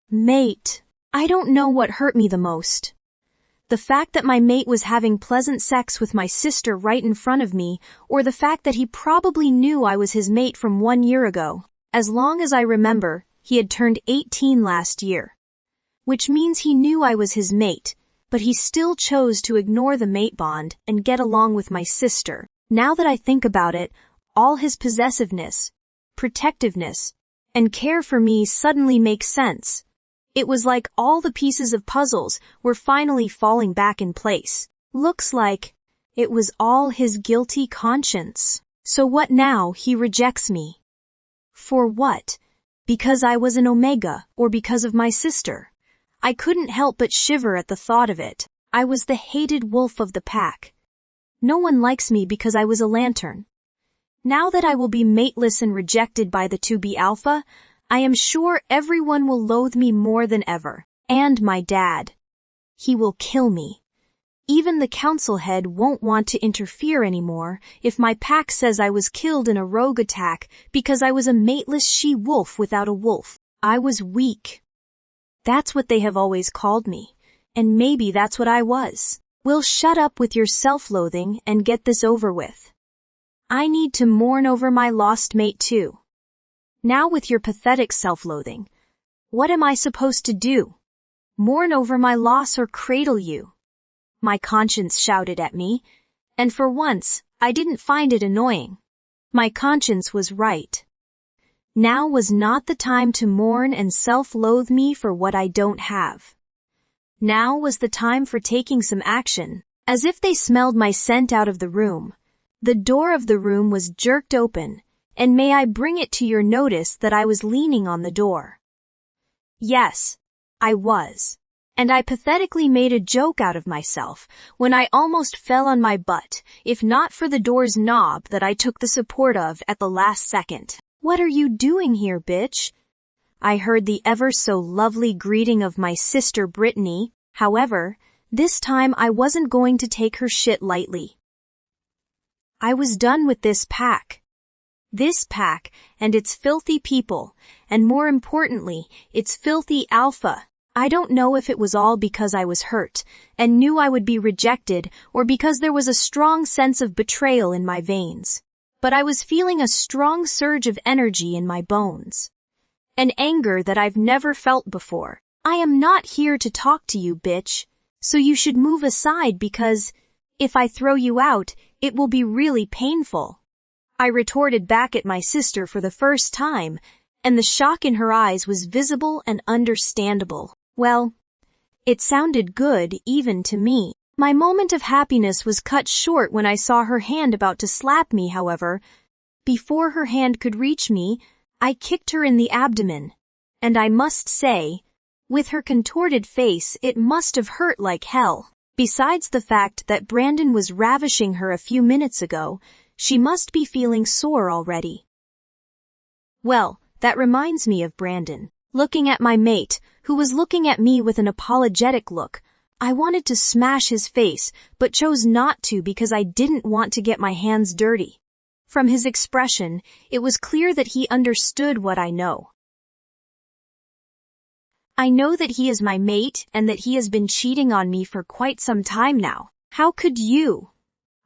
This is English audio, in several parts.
Mate. I don't know what hurt me the most. The fact that my mate was having pleasant sex with my sister right in front of me, or the fact that he probably knew I was his mate from 1 year ago. As long as I remember, he had turned 18 last year. Which means he knew I was his mate, but he still chose to ignore the mate bond and get along with my sister. Now that I think about it, all his possessiveness, protectiveness, and care for me suddenly makes sense. It was like all the pieces of puzzles were finally falling back in place. Looks like it was all his guilty conscience. So what now? He rejects me. For what? Because I was an Omega, or because of my sister? I couldn't help but shiver at the thought of it. I was the hated wolf of the pack. No one likes me because I was a lantern. Now that I will be mateless and rejected by the 2B Alpha, I am sure everyone will loathe me more than ever. And my dad. He will kill me. Even the council head won't want to interfere anymore if my pack says I was killed in a rogue attack because I was a mateless she-wolf without a wolf. I was weak. That's what they have always called me, and maybe that's what I was. Will shut up with your self-loathing and get this over with. I need to mourn over my lost mate too. Now with your pathetic self-loathing, what am I supposed to do? Mourn over my loss or cradle you? My conscience shouted at me, and for once, I didn't find it annoying. My conscience was right. Now was not the time to mourn and self-loathe me for what I don't have. Now was the time for taking some action. As if they smelled my scent out of the room, the door of the room was jerked open, and may I bring it to your notice that I was leaning on the door. Yes, I was. And I pathetically made a joke out of myself when I almost fell on my butt, if not for the door's knob that I took the support of at the last second. What are you doing here, bitch? I heard the ever so lovely greeting of my sister Brittany. However, this time I wasn't going to take her shit lightly. I was done with this pack. This pack and its filthy people, and more importantly, its filthy alpha. I don't know if it was all because I was hurt and knew I would be rejected or because there was a strong sense of betrayal in my veins. But I was feeling a strong surge of energy in my bones. An anger that I've never felt before. I am not here to talk to you, bitch. So you should move aside because, if I throw you out, it will be really painful. I retorted back at my sister for the first time, and the shock in her eyes was visible and understandable. Well, it sounded good even to me. My moment of happiness was cut short when I saw her hand about to slap me, however. Before her hand could reach me, I kicked her in the abdomen. And I must say, with her contorted face, it must have hurt like hell. Besides the fact that Brandon was ravishing her a few minutes ago, she must be feeling sore already. Well, that reminds me of Brandon. Looking at my mate, who was looking at me with an apologetic look, I wanted to smash his face, but chose not to because I didn't want to get my hands dirty. From his expression, it was clear that he understood what I know. I know that he is my mate and that he has been cheating on me for quite some time now. How could you?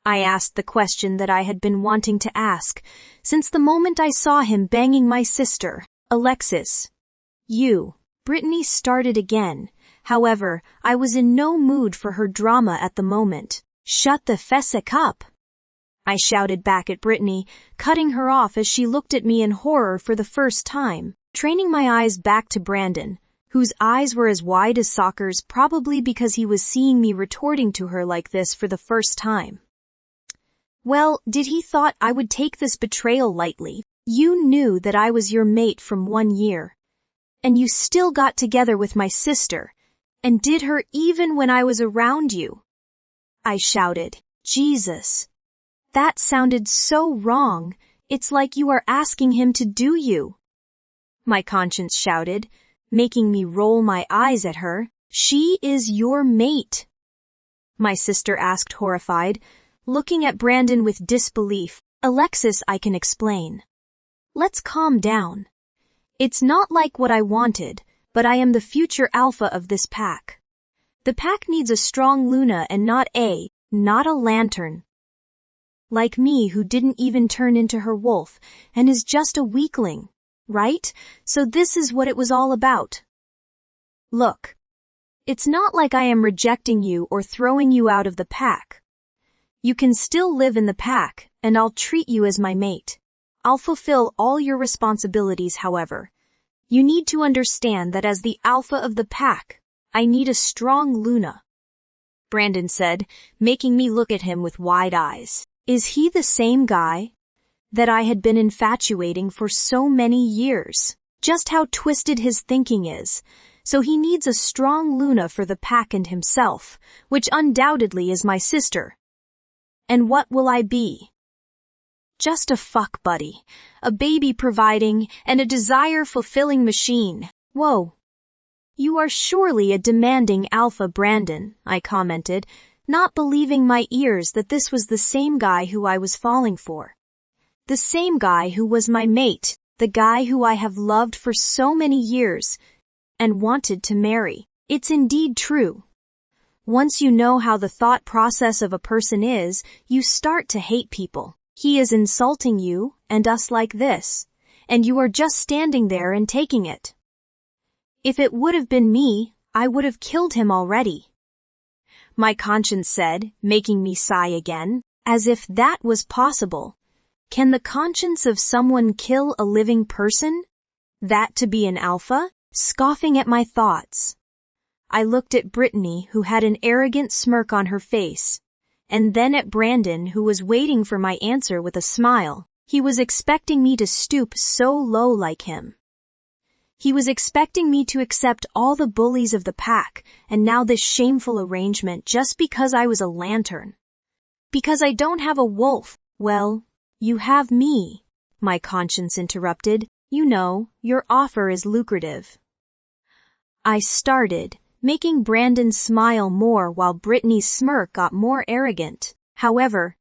I asked the question that I had been wanting to ask since the moment I saw him banging my sister, Alexis. You. Brittany started again. However, I was in no mood for her drama at the moment. Shut the fessick up! I shouted back at Brittany, cutting her off as she looked at me in horror for the first time, training my eyes back to Brandon, whose eyes were as wide as Soccer's, probably because he was seeing me retorting to her like this for the first time. Well, did he thought I would take this betrayal lightly? You knew that I was your mate from 1 year. And you still got together with my sister, and did her even when I was around you. I shouted, Jesus. That sounded so wrong, it's like you are asking him to do you. My conscience shouted, making me roll my eyes at her. She is your mate. My sister asked horrified, looking at Brandon with disbelief. Alexis, I can explain. Let's calm down. It's not like what I wanted, but I am the future alpha of this pack. The pack needs a strong Luna and not a lantern. Like me, who didn't even turn into her wolf and is just a weakling, right? So this is what it was all about. Look, it's not like I am rejecting you or throwing you out of the pack. You can still live in the pack, and I'll treat you as my mate. I'll fulfill all your responsibilities, however. You need to understand that as the alpha of the pack, I need a strong Luna. Brandon said, making me look at him with wide eyes. Is he the same guy that I had been infatuating for so many years? Just how twisted his thinking is. So he needs a strong Luna for the pack and himself, which undoubtedly is my sister. And what will I be? Just a fuck buddy, a baby providing, and a desire-fulfilling machine. Whoa. You are surely a demanding alpha, Brandon, I commented, not believing my ears that this was the same guy who I was falling for. The same guy who was my mate, the guy who I have loved for so many years and wanted to marry. It's indeed true. Once you know how the thought process of a person is, you start to hate people. He is insulting you and us like this, and you are just standing there and taking it. If it would have been me, I would have killed him already. My conscience said, making me sigh again, as if that was possible. Can the conscience of someone kill a living person? That to be an alpha? Scoffing at my thoughts. I looked at Brittany, who had an arrogant smirk on her face, and then at Brandon, who was waiting for my answer with a smile. He was expecting me to stoop so low like him. He was expecting me to accept all the bullies of the pack, and now this shameful arrangement just because I was a lantern. Because I don't have a wolf. Well, you have me, my conscience interrupted. You know, your offer is lucrative. I started, making Brandon smile more while Brittany's smirk got more arrogant. However,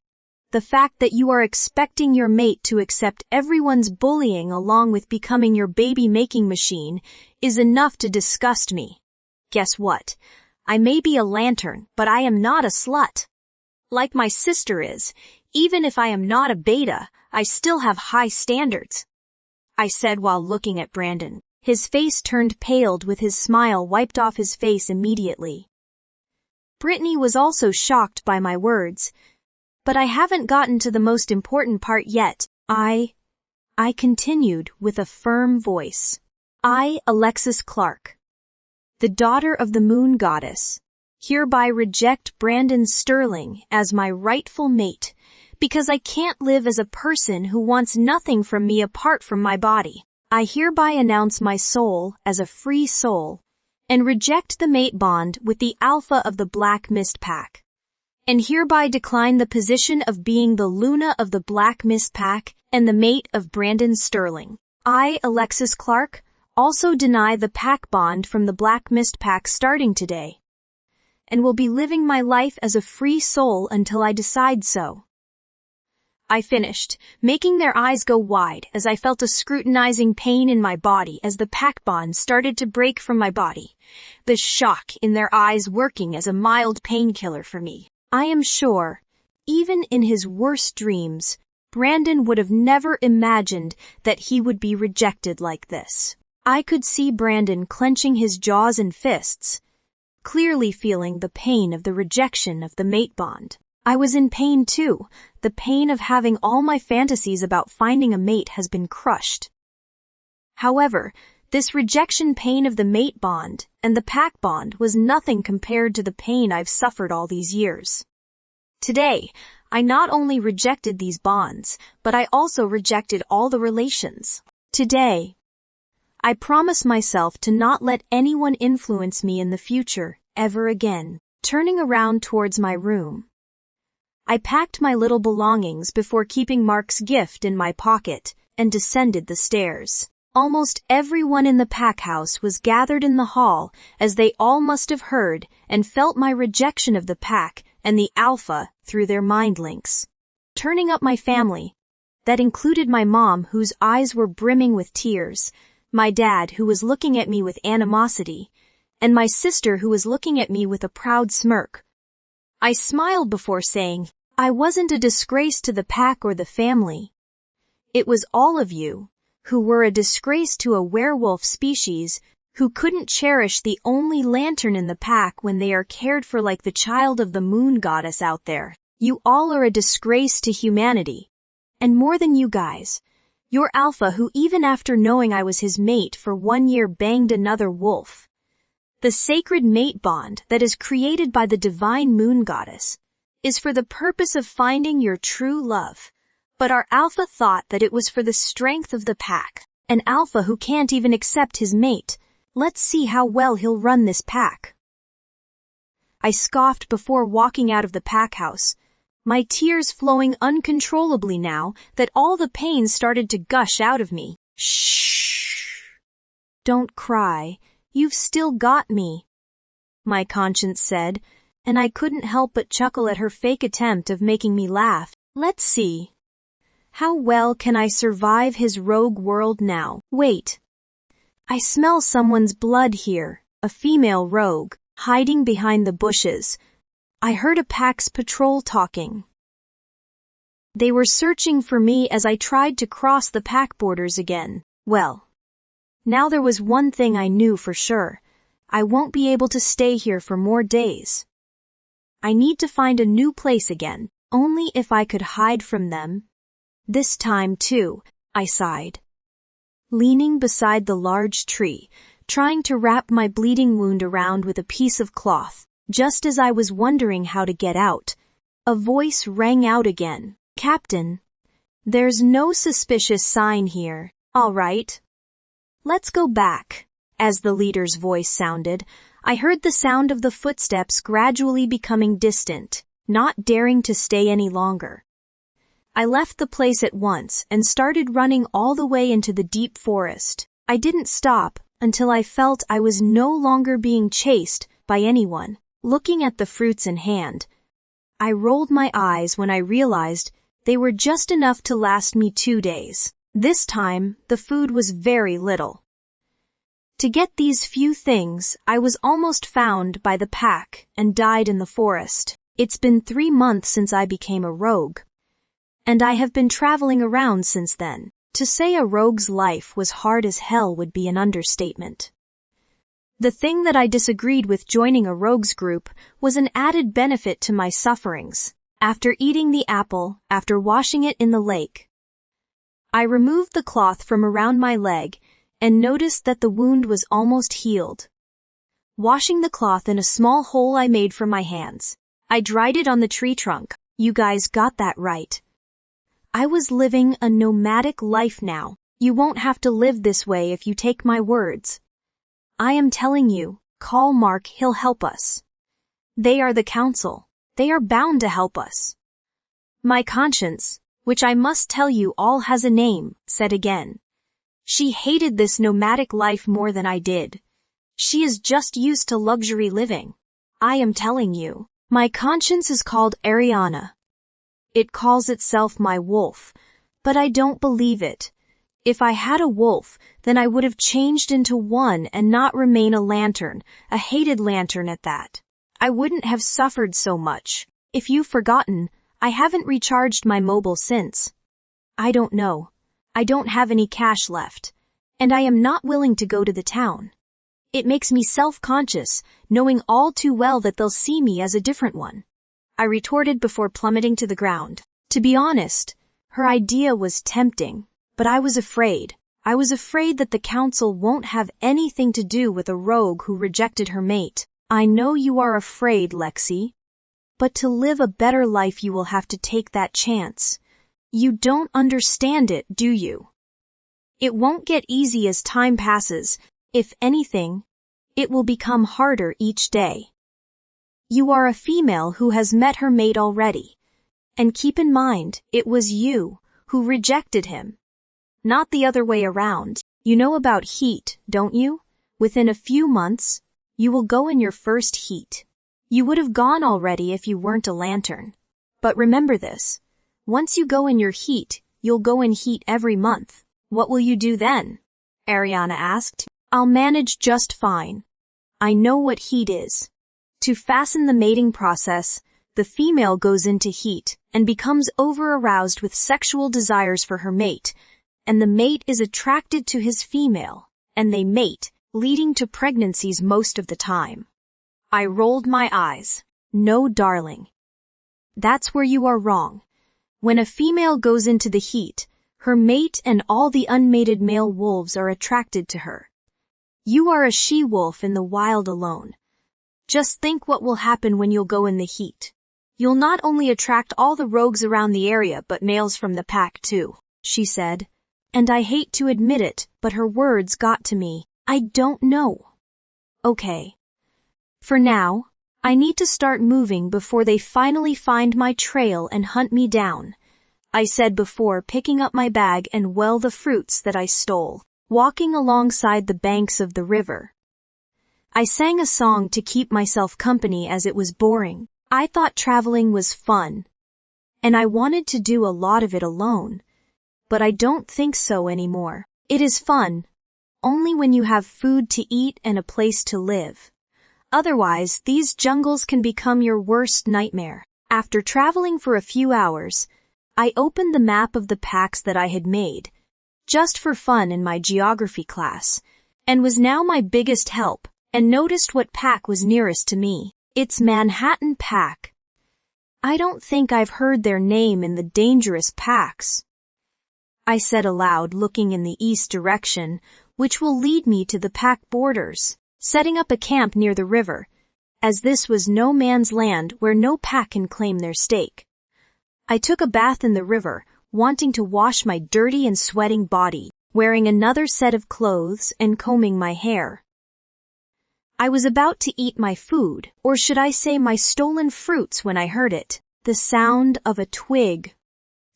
the fact that you are expecting your mate to accept everyone's bullying along with becoming your baby-making machine is enough to disgust me. Guess what? I may be a lantern, but I am not a slut. Like my sister is, even if I am not a beta, I still have high standards, I said while looking at Brandon. His face turned pale with his smile wiped off his face immediately. Brittany was also shocked by my words. But I haven't gotten to the most important part yet. I continued with a firm voice. I, Alexis Clark, the daughter of the moon goddess, hereby reject Brandon Sterling as my rightful mate because I can't live as a person who wants nothing from me apart from my body. I hereby announce my soul as a free soul and reject the mate bond with the alpha of the Black Mist Pack, and hereby decline the position of being the Luna of the Black Mist Pack and the mate of Brandon Sterling. I, Alexis Clark, also deny the pack bond from the Black Mist Pack starting today, and will be living my life as a free soul until I decide so. I finished, making their eyes go wide as I felt a scrutinizing pain in my body as the pack bond started to break from my body, the shock in their eyes working as a mild painkiller for me. I am sure, even in his worst dreams, Brandon would have never imagined that he would be rejected like this. I could see Brandon clenching his jaws and fists, clearly feeling the pain of the rejection of the mate bond. I was in pain too, the pain of having all my fantasies about finding a mate has been crushed. However, this rejection pain of the mate bond and the pack bond was nothing compared to the pain I've suffered all these years. Today, I not only rejected these bonds, but I also rejected all the relations. Today, I promise myself to not let anyone influence me in the future, ever again. Turning around towards my room, I packed my little belongings before keeping Mark's gift in my pocket and descended the stairs. Almost everyone in the pack house was gathered in the hall as they all must have heard and felt my rejection of the pack and the alpha through their mind links. Turning up my family, that included my mom whose eyes were brimming with tears, my dad who was looking at me with animosity, and my sister who was looking at me with a proud smirk. I smiled before saying, I wasn't a disgrace to the pack or the family. It was all of you, who were a disgrace to a werewolf species, who couldn't cherish the only lantern in the pack when they are cared for like the child of the moon goddess out there. You all are a disgrace to humanity. And more than you guys, your alpha who even after knowing I was his mate for 1 year banged another wolf. The sacred mate bond that is created by the divine moon goddess is for the purpose of finding your true love. But our alpha thought that it was for the strength of the pack. An alpha who can't even accept his mate. Let's see how well he'll run this pack. I scoffed before walking out of the pack house, my tears flowing uncontrollably now that all the pain started to gush out of me. Shh. Don't cry. You've still got me, my conscience said, and I couldn't help but chuckle at her fake attempt of making me laugh. Let's see. How well can I survive his rogue world now? Wait. I smell someone's blood here, a female rogue, hiding behind the bushes. I heard a pack's patrol talking. They were searching for me as I tried to cross the pack borders again. Well, now there was one thing I knew for sure. I won't be able to stay here for more days. I need to find a new place again, only if I could hide from them. This time, too, I sighed. Leaning beside the large tree, trying to wrap my bleeding wound around with a piece of cloth, just as I was wondering how to get out, a voice rang out again. Captain, there's no suspicious sign here. All right. Let's go back. As the leader's voice sounded, I heard the sound of the footsteps gradually becoming distant, not daring to stay any longer. I left the place at once and started running all the way into the deep forest. I didn't stop until I felt I was no longer being chased by anyone. Looking at the fruits in hand, I rolled my eyes when I realized they were just enough to last me 2 days. This time, the food was very little. To get these few things, I was almost found by the pack and died in the forest. It's been 3 months since I became a rogue, and I have been traveling around since then. To say a rogue's life was hard as hell would be an understatement. The thing that I disagreed with joining a rogues group was an added benefit to my sufferings. After eating the apple, after washing it in the lake, I removed the cloth from around my leg and noticed that the wound was almost healed. Washing the cloth in a small hole I made from my hands, I dried it on the tree trunk. You guys got that right. I was living a nomadic life now. You won't have to live this way if you take my words. I am telling you, call Mark, he'll help us. They are the council. They are bound to help us. My conscience, which I must tell you all has a name, said again. She hated this nomadic life more than I did. She is just used to luxury living. I am telling you, my conscience is called Ariana. It calls itself my wolf, but I don't believe it. If I had a wolf, then I would have changed into one and not remain a lantern, a hated lantern at that. I wouldn't have suffered so much. If you've forgotten, I haven't recharged my mobile since. I don't know. I don't have any cash left, and I am not willing to go to the town. It makes me self-conscious, knowing all too well that they'll see me as a different one. I retorted before plummeting to the ground. To be honest, her idea was tempting, but I was afraid. I was afraid that the council won't have anything to do with a rogue who rejected her mate. I know you are afraid, Lexi. But to live a better life you will have to take that chance. You don't understand it, do you? It won't get easy as time passes. If anything, it will become harder each day. You are a female who has met her mate already. And keep in mind, it was you who rejected him. Not the other way around. You know about heat, don't you? Within a few months, you will go in your first heat. You would have gone already if you weren't a lantern. But remember this. Once you go in your heat, you'll go in heat every month. What will you do then? Ariana asked. I'll manage just fine. I know what heat is. To fasten the mating process, the female goes into heat and becomes over-aroused with sexual desires for her mate, and the mate is attracted to his female, and they mate, leading to pregnancies most of the time. I rolled my eyes. No, darling. That's where you are wrong. When a female goes into the heat, her mate and all the unmated male wolves are attracted to her. You are a she-wolf in the wild alone. Just think what will happen when you'll go in the heat. You'll not only attract all the rogues around the area but males from the pack too, she said. And I hate to admit it, but her words got to me. I don't know. Okay. For now, I need to start moving before they finally find my trail and hunt me down, I said before picking up my bag and the fruits that I stole, walking alongside the banks of the river. I sang a song to keep myself company as it was boring. I thought traveling was fun, and I wanted to do a lot of it alone, but I don't think so anymore. It is fun, only when you have food to eat and a place to live. Otherwise, these jungles can become your worst nightmare. After traveling for a few hours, I opened the map of the packs that I had made, just for fun in my geography class, and was now my biggest help, and noticed what pack was nearest to me. It's Manhattan Pack. I don't think I've heard their name in the dangerous packs, I said aloud, looking in the east direction, which will lead me to the pack borders, setting up a camp near the river, as this was no man's land where no pack can claim their stake. I took a bath in the river, wanting to wash my dirty and sweating body, wearing another set of clothes and combing my hair. I was about to eat my food, or should I say my stolen fruits, when I heard it, the sound of a twig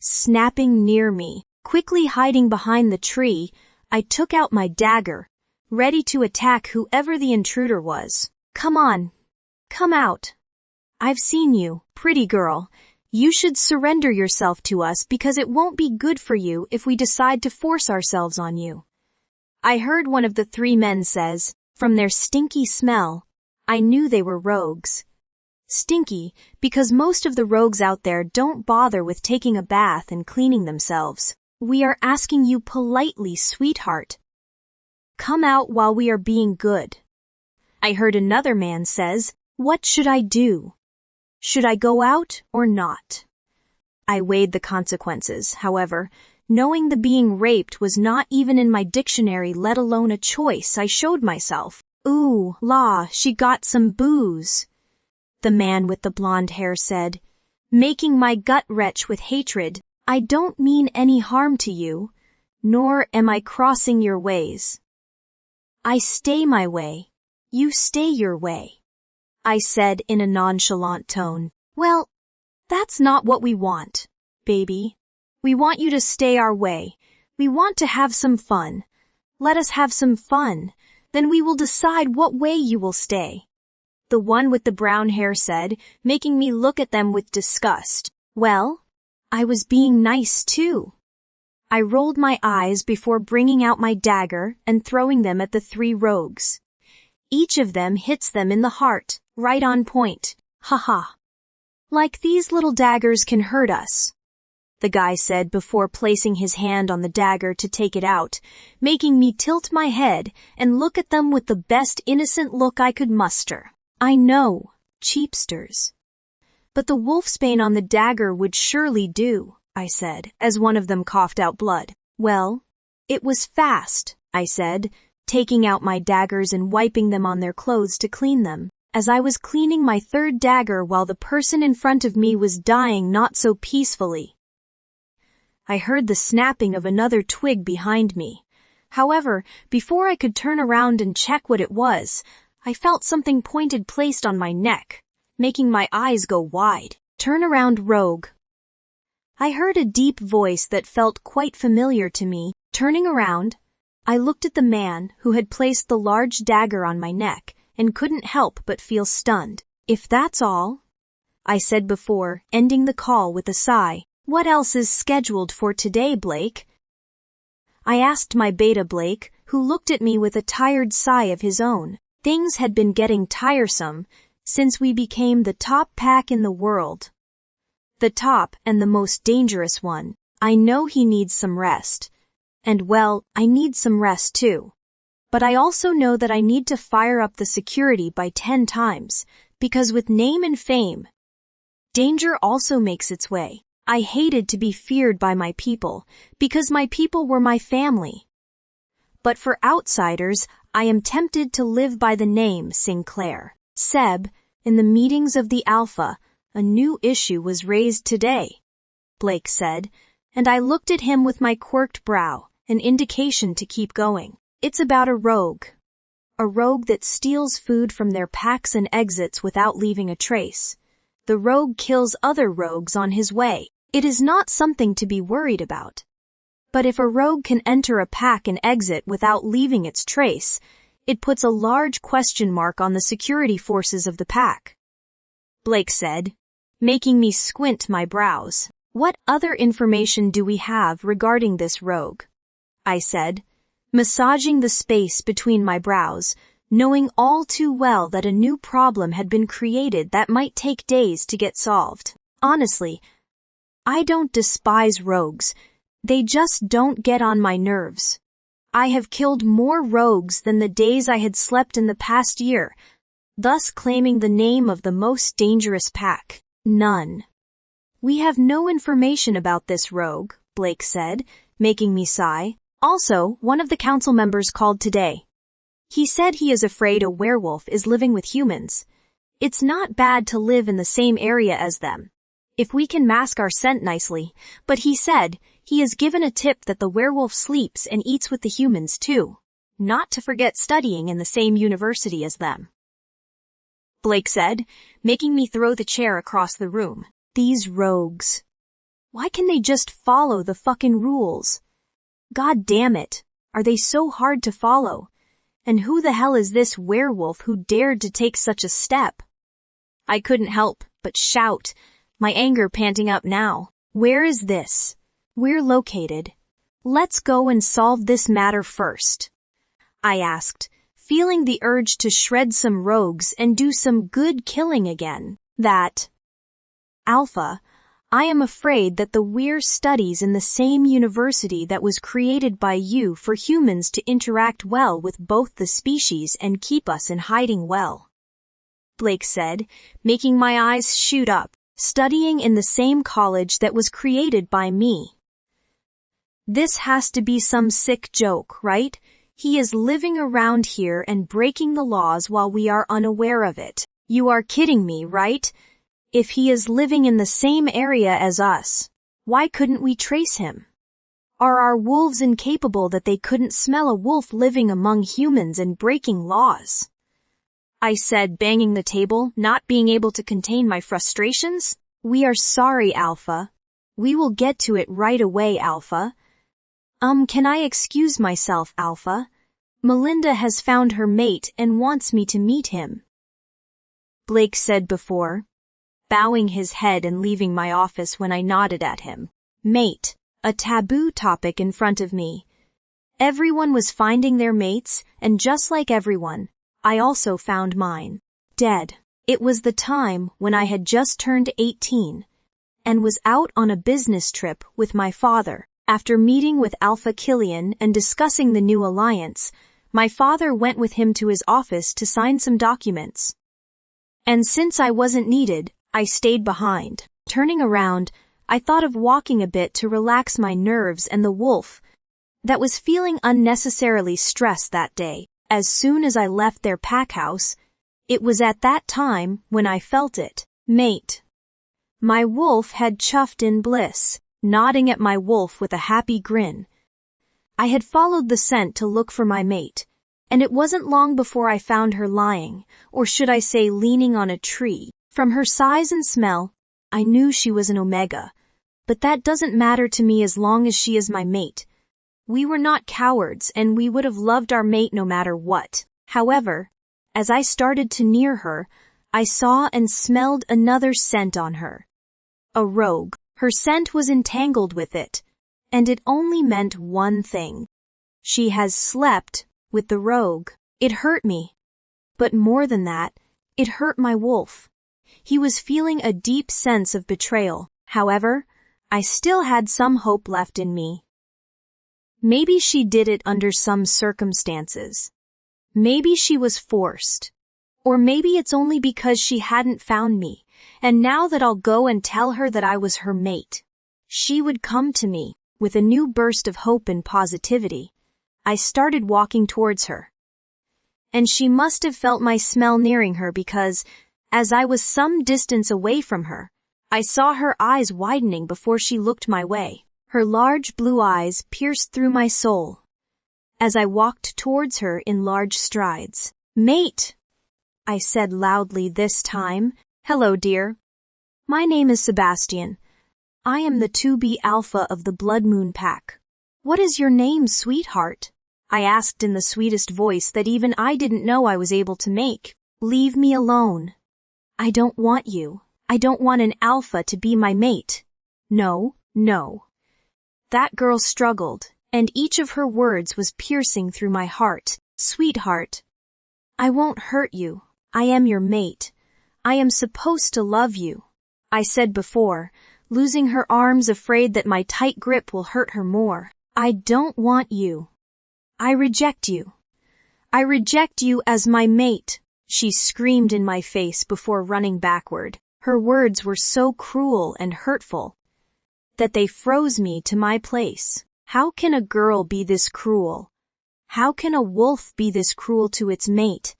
snapping near me. Quickly hiding behind the tree, I took out my dagger, ready to attack whoever the intruder was. Come on. Come out. I've seen you, pretty girl. You should surrender yourself to us because it won't be good for you if we decide to force ourselves on you, I heard one of the three men says. From their stinky smell, I knew they were rogues. Stinky, because most of the rogues out there don't bother with taking a bath and cleaning themselves. We are asking you politely, sweetheart. Come out while we are being good. I heard another man says, what should I do? Should I go out or not? I weighed the consequences, however, knowing the being raped was not even in my dictionary, let alone a choice. I showed myself. Ooh, la, she got some booze, the man with the blonde hair said, making my gut retch with hatred. I don't mean any harm to you, nor am I crossing your ways. I stay my way. You stay your way, I said in a nonchalant tone. Well, that's not what we want, baby. We want you to stay our way. We want to have some fun. Let us have some fun. Then we will decide what way you will stay, the one with the brown hair said, making me look at them with disgust. Well, I was being nice too. I rolled my eyes before bringing out my dagger and throwing them at the three rogues. Each of them hits them in the heart, right on point. Ha ha. Like these little daggers can hurt us, the guy said before placing his hand on the dagger to take it out, making me tilt my head and look at them with the best innocent look I could muster. I know, cheapsters. But the wolfsbane on the dagger would surely do, I said, as one of them coughed out blood. Well, it was fast, I said, taking out my daggers and wiping them on their clothes to clean them, as I was cleaning my third dagger while the person in front of me was dying not so peacefully. I heard the snapping of another twig behind me. However, before I could turn around and check what it was, I felt something pointed placed on my neck, making my eyes go wide. Turn around, rogue. I heard a deep voice that felt quite familiar to me. Turning around, I looked at the man who had placed the large dagger on my neck and couldn't help but feel stunned. If that's all, I said before, ending the call with a sigh. What else is scheduled for today, Blake? I asked my beta Blake, who looked at me with a tired sigh of his own. Things had been getting tiresome since we became the top pack in the world. The top and the most dangerous one. I know he needs some rest. And well, I need some rest too. But I also know that I need to fire up the security by 10 times, because with name and fame, danger also makes its way. I hated to be feared by my people, because my people were my family. But for outsiders, I am tempted to live by the name Sinclair. Seb, in the meetings of the Alpha, a new issue was raised today, Blake said, and I looked at him with my quirked brow, an indication to keep going. It's about a rogue. A rogue that steals food from their packs and exits without leaving a trace. The rogue kills other rogues on his way. It is not something to be worried about. But if a rogue can enter a pack and exit without leaving its trace, it puts a large question mark on the security forces of the pack, Blake said, making me squint my brows. What other information do we have regarding this rogue? I said, massaging the space between my brows, knowing all too well that a new problem had been created that might take days to get solved. Honestly, I don't despise rogues. They just don't get on my nerves. I have killed more rogues than the days I had slept in the past year, thus claiming the name of the most dangerous pack. None. We have no information about this rogue, Blake said, making me sigh. Also, one of the council members called today. He said he is afraid a werewolf is living with humans. It's not bad to live in the same area as them, if we can mask our scent nicely, but he said he is given a tip that the werewolf sleeps and eats with the humans too, not to forget studying in the same university as them, Blake said, making me throw the chair across the room. These rogues. Why can they just follow the fucking rules? God damn it, are they so hard to follow? And who the hell is this werewolf who dared to take such a step? I couldn't help but shout, my anger panting up now. Where is this? We're located. Let's go and solve this matter first, I asked, feeling the urge to shred some rogues and do some good killing again. That Alpha, I am afraid that the Weir studies in the same university that was created by you for humans to interact well with both the species and keep us in hiding well, Blake said, making my eyes shoot up, studying in the same college that was created by me. This has to be some sick joke, right? He is living around here and breaking the laws while we are unaware of it. You are kidding me, right? If he is living in the same area as us, why couldn't we trace him? Are our wolves incapable that they couldn't smell a wolf living among humans and breaking laws? I said, banging the table, not being able to contain my frustrations. We are sorry, Alpha. We will get to it right away, Alpha. Can I excuse myself, Alpha? Melinda has found her mate and wants me to meet him, Blake said before, bowing his head and leaving my office when I nodded at him. Mate, a taboo topic in front of me. Everyone was finding their mates, and just like everyone, I also found mine. Dead. It was the time when I had just turned 18, and was out on a business trip with my father. After meeting with Alpha Killian and discussing the new alliance, my father went with him to his office to sign some documents. And since I wasn't needed, I stayed behind. Turning around, I thought of walking a bit to relax my nerves and the wolf that was feeling unnecessarily stressed that day. As soon as I left their pack house, it was at that time when I felt it. Mate. My wolf had chuffed in bliss, nodding at my wolf with a happy grin. I had followed the scent to look for my mate, and it wasn't long before I found her lying, or should I say leaning on a tree. From her size and smell, I knew she was an Omega, but that doesn't matter to me as long as she is my mate. We were not cowards and we would have loved our mate no matter what. However, as I started to near her, I saw and smelled another scent on her. A rogue. Her scent was entangled with it, and it only meant one thing. She has slept with the rogue. It hurt me. But more than that, it hurt my wolf. He was feeling a deep sense of betrayal. However, I still had some hope left in me. Maybe she did it under some circumstances. Maybe she was forced. Or maybe it's only because she hadn't found me, and now that I'll go and tell her that I was her mate, she would come to me with a new burst of hope and positivity. I started walking towards her. And she must have felt my smell nearing her because, as I was some distance away from her, I saw her eyes widening before she looked my way. Her large blue eyes pierced through my soul as I walked towards her in large strides. "Mate," I said loudly this time. "Hello, dear. My name is Sebastian. I am the 2B Alpha of the Blood Moon Pack." "What is your name, sweetheart?" I asked in the sweetest voice that even I didn't know I was able to make. "Leave me alone. I don't want you. I don't want an alpha to be my mate. No, no." That girl struggled, and each of her words was piercing through my heart. "Sweetheart, I won't hurt you. I am your mate. I am supposed to love you," I said before, losing her arms afraid that my tight grip will hurt her more. "I don't want you. I reject you. I reject you as my mate," she screamed in my face before running backward. Her words were so cruel and hurtful that they froze me to my place. How can a girl be this cruel? How can a wolf be this cruel to its mate?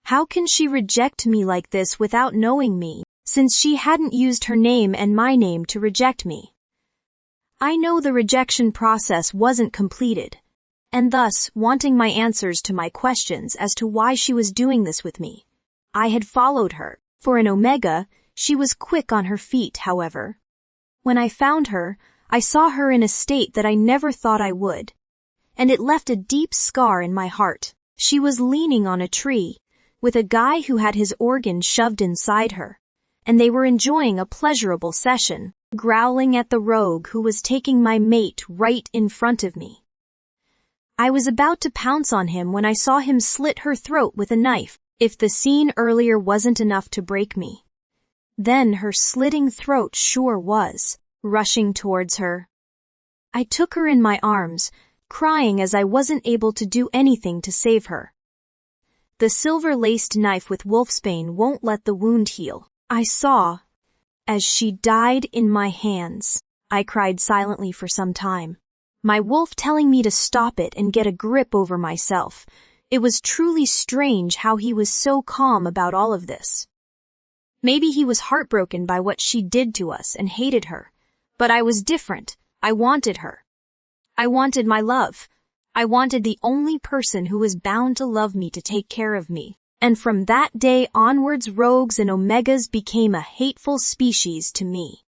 How can she reject me like this without knowing me, since she hadn't used her name and my name to reject me? I know the rejection process wasn't completed, and thus wanting my answers to my questions as to why she was doing this with me. I had followed her. For an Omega, she was quick on her feet, however. When I found her, I saw her in a state that I never thought I would, and it left a deep scar in my heart. She was leaning on a tree, with a guy who had his organ shoved inside her, and they were enjoying a pleasurable session, growling at the rogue who was taking my mate right in front of me. I was about to pounce on him when I saw him slit her throat with a knife. If the scene earlier wasn't enough to break me, then her slitting throat sure was. Rushing towards her, I took her in my arms, crying as I wasn't able to do anything to save her. The silver-laced knife with wolfsbane won't let the wound heal. I saw as she died in my hands. I cried silently for some time, my wolf telling me to stop it and get a grip over myself. It was truly strange how he was so calm about all of this. Maybe he was heartbroken by what she did to us and hated her. But I was different. I wanted her. I wanted my love. I wanted the only person who was bound to love me to take care of me. And from that day onwards, rogues and Omegas became a hateful species to me.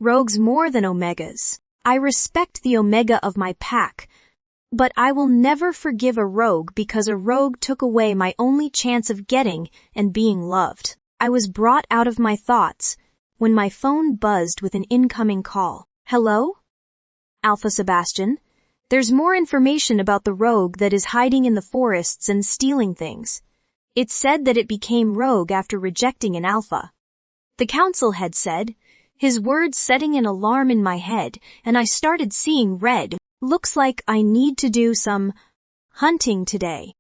Rogues more than Omegas. I respect the Omega of my pack, but I will never forgive a rogue because a rogue took away my only chance of getting and being loved. I was brought out of my thoughts when my phone buzzed with an incoming call. "Hello? Alpha Sebastian, there's more information about the rogue that is hiding in the forests and stealing things. It's said that it became rogue after rejecting an alpha." The council had said, his words setting an alarm in my head, and I started seeing red. "Looks like I need to do some hunting today.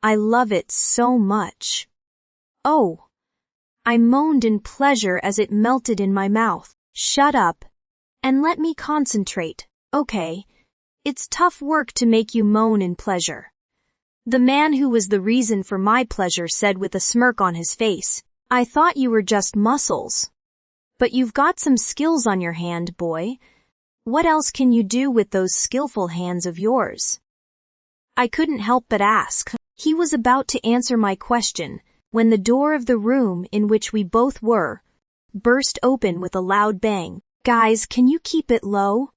I love it so much." "Oh." I moaned in pleasure as it melted in my mouth. "Shut up and let me concentrate, okay? It's tough work to make you moan in pleasure." The man who was the reason for my pleasure said with a smirk on his face, "I thought you were just muscles. But you've got some skills on your hand, boy. What else can you do with those skillful hands of yours?" I couldn't help but ask. He was about to answer my question when the door of the room in which we both were burst open with a loud bang. "Guys, can you keep it low?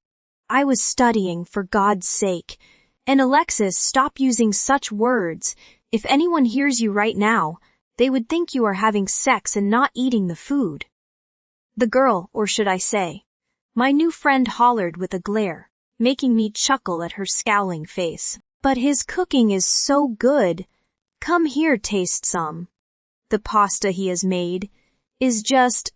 I was studying, for God's sake. And Alexis, stop using such words. If anyone hears you right now, they would think you are having sex and not eating the food." The girl, or should I say, my new friend hollered with a glare. making me chuckle at her scowling face. But his cooking is so good. Come here, taste some. The pasta he has made is just,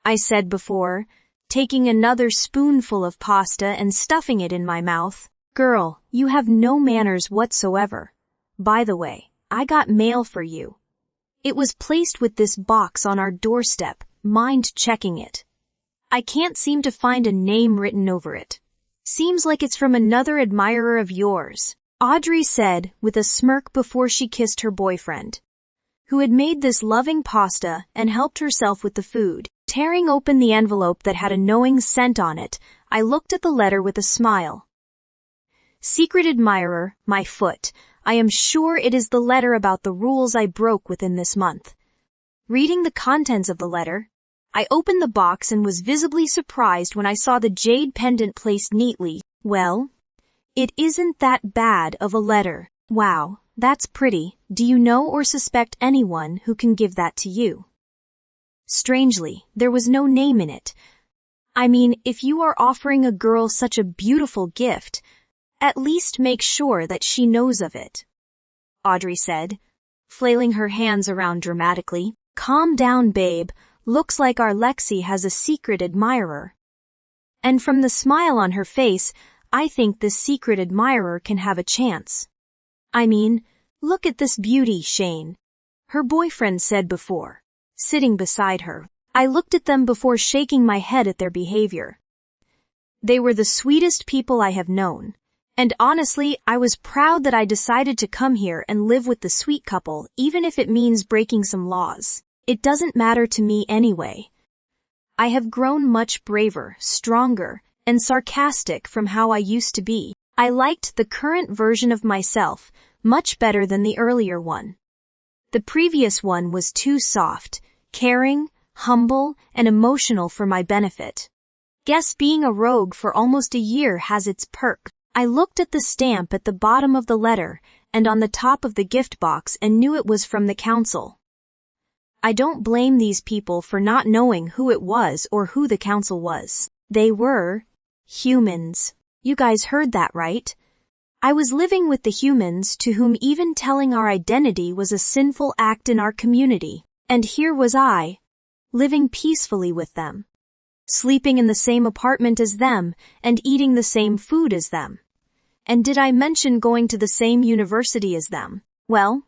I said before, taking another spoonful of pasta and stuffing it in my mouth. Girl, you have no manners whatsoever. By the way, I got mail for you. It was placed with this box on our doorstep. Mind checking it? I can't seem to find a name written over it. Seems like it's from another admirer of yours, Audrey said with a smirk before she kissed her boyfriend, who had made this loving pasta and helped herself with the food. Tearing open the envelope that had a knowing scent on it, I looked at the letter with a smile. Secret admirer, my foot. I am sure it is the letter about the rules I broke within this month. Reading the contents of the letter, I opened the box and was visibly surprised when I saw the jade pendant placed neatly. Well, it isn't that bad of a letter. Wow, that's pretty. Do you know or suspect anyone who can give that to you? Strangely, there was no name in it. I mean, if you are offering a girl such a beautiful gift, at least make sure that she knows of it, Audrey said, flailing her hands around dramatically. Calm down, babe. Looks like our Lexi has a secret admirer. And from the smile on her face, I think this secret admirer can have a chance. I mean, look at this beauty, Shane, her boyfriend said before, sitting beside her. I looked at them before shaking my head at their behavior. They were the sweetest people I have known. And honestly, I was proud that I decided to come here and live with the sweet couple, even if it means breaking some laws. It doesn't matter to me anyway. I have grown much braver, stronger, and sarcastic from how I used to be. I liked the current version of myself much better than the earlier one. The previous one was too soft, caring, humble, and emotional for my benefit. Guess being a rogue for almost a year has its perks. I looked at the stamp at the bottom of the letter and on the top of the gift box and knew it was from the council. I don't blame these people for not knowing who it was or who the council was. They were humans. You guys heard that right? I was living with the humans to whom even telling our identity was a sinful act in our community. And here was I, living peacefully with them, sleeping in the same apartment as them and eating the same food as them. And did I mention going to the same university as them? Well,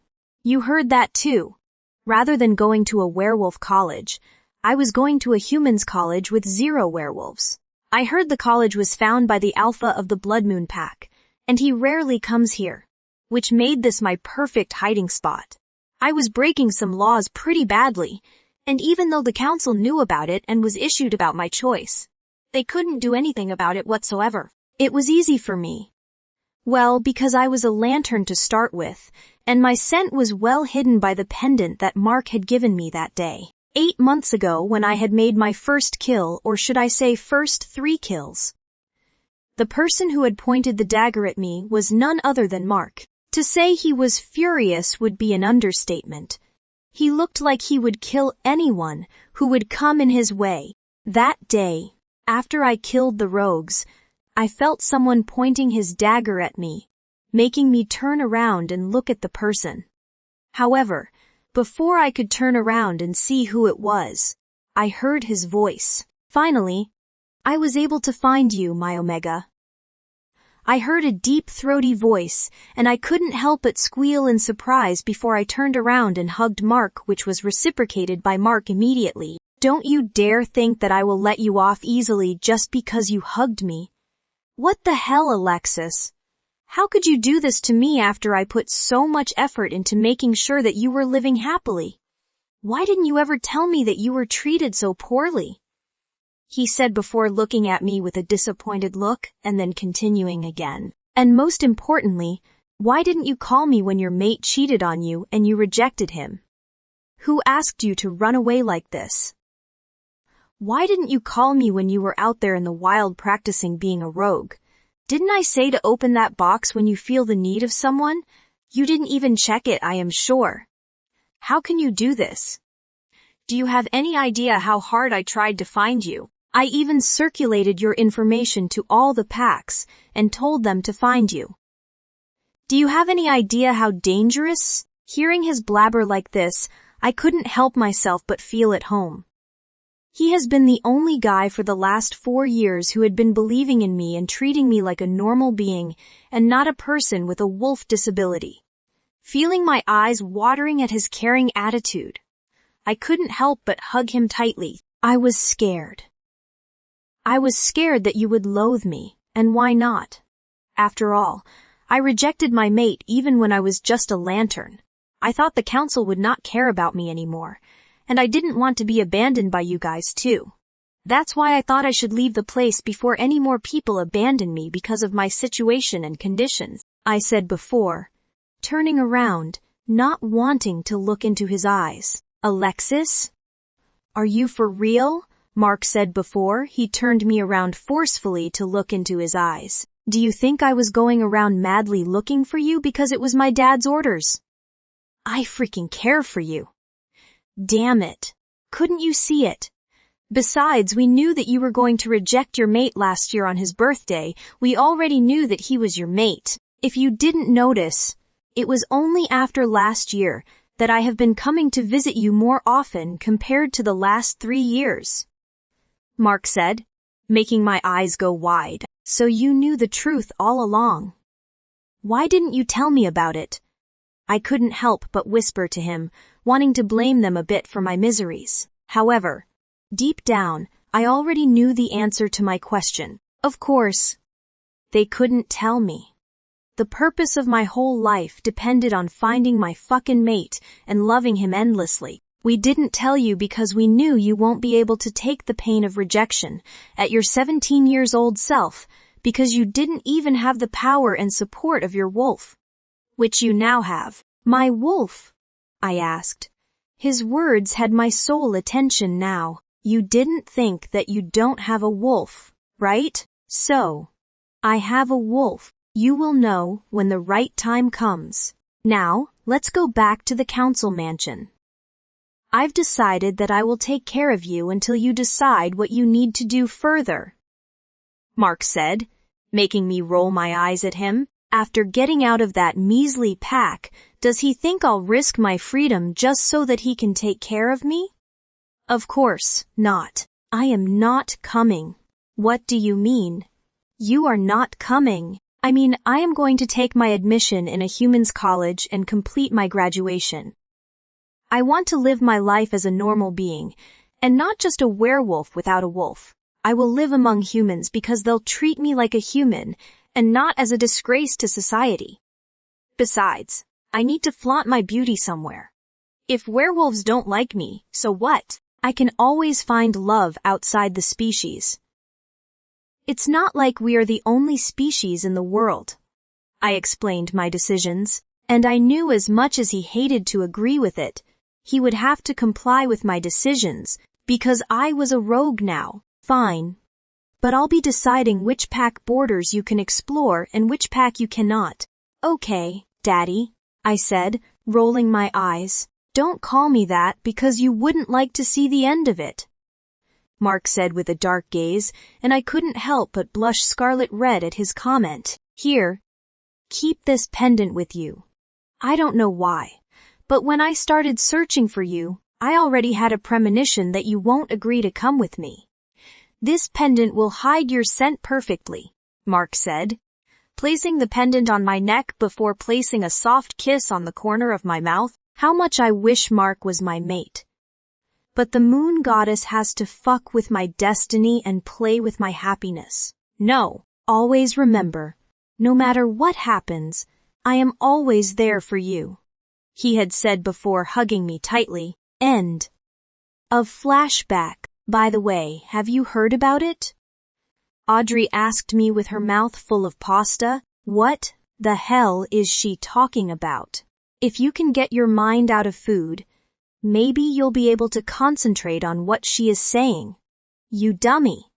you heard that too. Rather than going to a werewolf college, I was going to a humans college with 0 werewolves. I heard the college was found by the alpha of the Blood Moon Pack, and he rarely comes here, which made this my perfect hiding spot. I was breaking some laws pretty badly, and even though the council knew about it and was issued about my choice, they couldn't do anything about it whatsoever. It was easy for me. Well, because I was a lantern to start with, and my scent was well hidden by the pendant that Mark had given me that day. 8 months ago when I had made my first kill, or should I say first 3 kills. The person who had pointed the dagger at me was none other than Mark. To say he was furious would be an understatement. He looked like he would kill anyone who would come in his way. That day, after I killed the rogues, I felt someone pointing his dagger at me, making me turn around and look at the person. However, before I could turn around and see who it was, I heard his voice. Finally, I was able to find you, my Omega. I heard a deep throaty voice, and I couldn't help but squeal in surprise before I turned around and hugged Mark, which was reciprocated by Mark immediately. Don't you dare think that I will let you off easily just because you hugged me. What the hell, Alexis? How could you do this to me after I put so much effort into making sure that you were living happily? Why didn't you ever tell me that you were treated so poorly? He said before looking at me with a disappointed look and then continuing again. And most importantly, why didn't you call me when your mate cheated on you and you rejected him? Who asked you to run away like this? Why didn't you call me when you were out there in the wild practicing being a rogue? Didn't I say to open that box when you feel the need of someone? You didn't even check it, I am sure. How can you do this? Do you have any idea how hard I tried to find you? I even circulated your information to all the packs and told them to find you. Do you have any idea how dangerous? Hearing his blabber like this, I couldn't help myself but feel at home. He has been the only guy for the last 4 years who had been believing in me and treating me like a normal being and not a person with a wolf disability. Feeling my eyes watering at his caring attitude, I couldn't help but hug him tightly. I was scared. I was scared that you would loathe me, and why not? After all, I rejected my mate even when I was just a lantern. I thought the council would not care about me anymore, and I didn't want to be abandoned by you guys too. That's why I thought I should leave the place before any more people abandon me because of my situation and conditions, I said before, turning around, not wanting to look into his eyes. Alexis? Are you for real? Mark said before he turned me around forcefully to look into his eyes. Do you think I was going around madly looking for you because it was my dad's orders? I freaking care for you. Damn it. Couldn't you see it? Besides, we knew that you were going to reject your mate last year on his birthday. We already knew that he was your mate. If you didn't notice, it was only after last year that I have been coming to visit you more often compared to the last 3 years. Mark said, making my eyes go wide. So you knew the truth all along. Why didn't you tell me about it? I couldn't help but whisper to him, wanting to blame them a bit for my miseries. However, deep down, I already knew the answer to my question. Of course, they couldn't tell me. The purpose of my whole life depended on finding my fucking mate and loving him endlessly. We didn't tell you because we knew you won't be able to take the pain of rejection at your 17 years old self because you didn't even have the power and support of your wolf, which you now have. My wolf? I asked. His words had my sole attention now. You didn't think that you don't have a wolf, right? So, I have a wolf. You will know when the right time comes. Now, let's go back to the council mansion. I've decided that I will take care of you until you decide what you need to do further, Mark said, making me roll my eyes at him. After getting out of that measly pack, does he think I'll risk my freedom just so that he can take care of me? Of course not. I am not coming. What do you mean? You are not coming. I mean, I am going to take my admission in a humans college and complete my graduation. I want to live my life as a normal being, and not just a werewolf without a wolf. I will live among humans because they'll treat me like a human, and not as a disgrace to society. Besides, I need to flaunt my beauty somewhere. If werewolves don't like me, so what? I can always find love outside the species. It's not like we are the only species in the world. I explained my decisions, and I knew as much as he hated to agree with it, he would have to comply with my decisions, because I was a rogue now. Fine. But I'll be deciding which pack borders you can explore and which pack you cannot. Okay, Daddy, I said, rolling my eyes. Don't call me that because you wouldn't like to see the end of it, Mark said with a dark gaze, and I couldn't help but blush scarlet red at his comment. Here, keep this pendant with you. I don't know why, but when I started searching for you, I already had a premonition that you won't agree to come with me. This pendant will hide your scent perfectly, Mark said, placing the pendant on my neck before placing a soft kiss on the corner of my mouth. How much I wish Mark was my mate. But the moon goddess has to fuck with my destiny and play with my happiness. No, always remember, no matter what happens, I am always there for you, he had said before hugging me tightly. End of flashback. By the way, have you heard about it? Audrey asked me with her mouth full of pasta. What the hell is she talking about? If you can get your mind out of food, maybe you'll be able to concentrate on what she is saying. You dummy.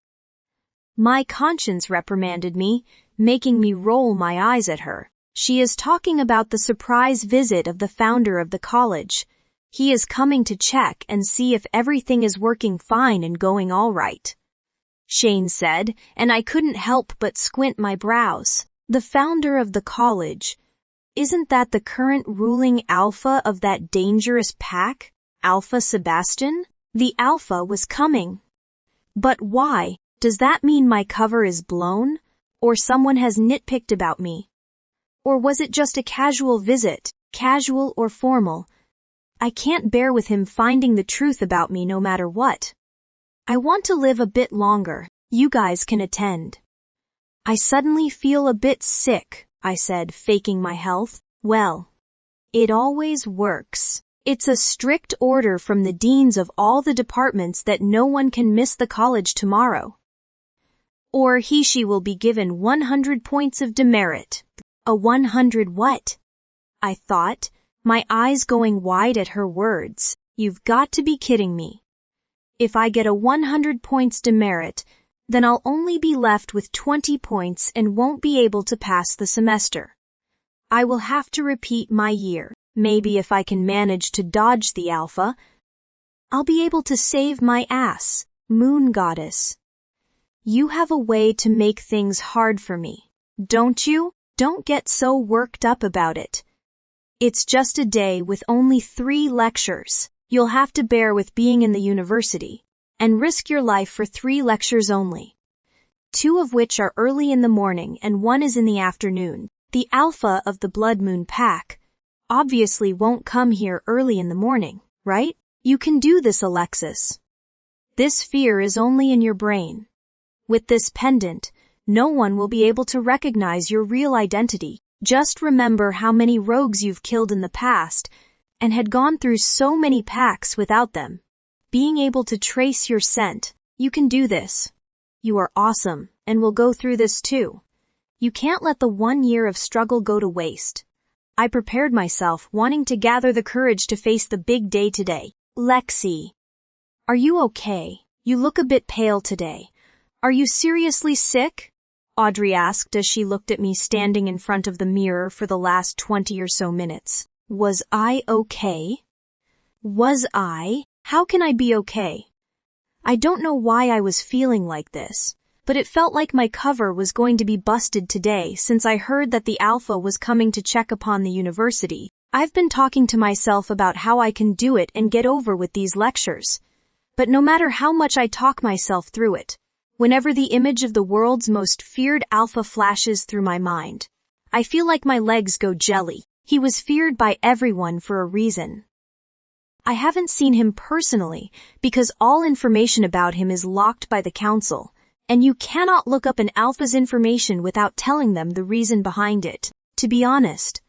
My conscience reprimanded me, making me roll my eyes at her. She is talking about the surprise visit of the founder of the college. He is coming to check and see if everything is working fine and going all right. Shane said, and I couldn't help but squint my brows. The founder of the college. Isn't that the current ruling alpha of that dangerous pack, Alpha Sebastian? The alpha was coming. But why? Does that mean my cover is blown? Or someone has nitpicked about me? Or was it just a casual visit, casual or formal? I can't bear with him finding the truth about me no matter what. I want to live a bit longer. You guys can attend. I suddenly feel a bit sick, I said, faking my health. Well, it always works. It's a strict order from the deans of all the departments that no one can miss the college tomorrow. Or she will be given 100 points of demerit. A 100 what? I thought, my eyes going wide at her words. You've got to be kidding me. If I get a 100 points demerit, then I'll only be left with 20 points and won't be able to pass the semester. I will have to repeat my year. Maybe if I can manage to dodge the alpha, I'll be able to save my ass, Moon Goddess. You have a way to make things hard for me, don't you? Don't get so worked up about it. It's just a day with only 3 lectures. You'll have to bear with being in the university, and risk your life for 3 lectures only. 2 of which are early in the morning and 1 is in the afternoon. The alpha of the Blood Moon Pack obviously won't come here early in the morning, right? You can do this, Alexis. This fear is only in your brain. With this pendant, no one will be able to recognize your real identity. Just remember how many rogues you've killed in the past and had gone through so many packs without them. Being able to trace your scent, you can do this. You are awesome and will go through this too. You can't let the 1 year of struggle go to waste. I prepared myself, wanting to gather the courage to face the big day today. Lexi. Are you okay? You look a bit pale today. Are you seriously sick? Audrey asked as she looked at me standing in front of the mirror for the last 20 or so minutes. Was I okay? Was I? How can I be okay? I don't know why I was feeling like this, but it felt like my cover was going to be busted today since I heard that the alpha was coming to check upon the university. I've been talking to myself about how I can do it and get over with these lectures. But no matter how much I talk myself through it, whenever the image of the world's most feared alpha flashes through my mind, I feel like my legs go jelly. He was feared by everyone for a reason. I haven't seen him personally because all information about him is locked by the council, and you cannot look up an alpha's information without telling them the reason behind it. To be honest,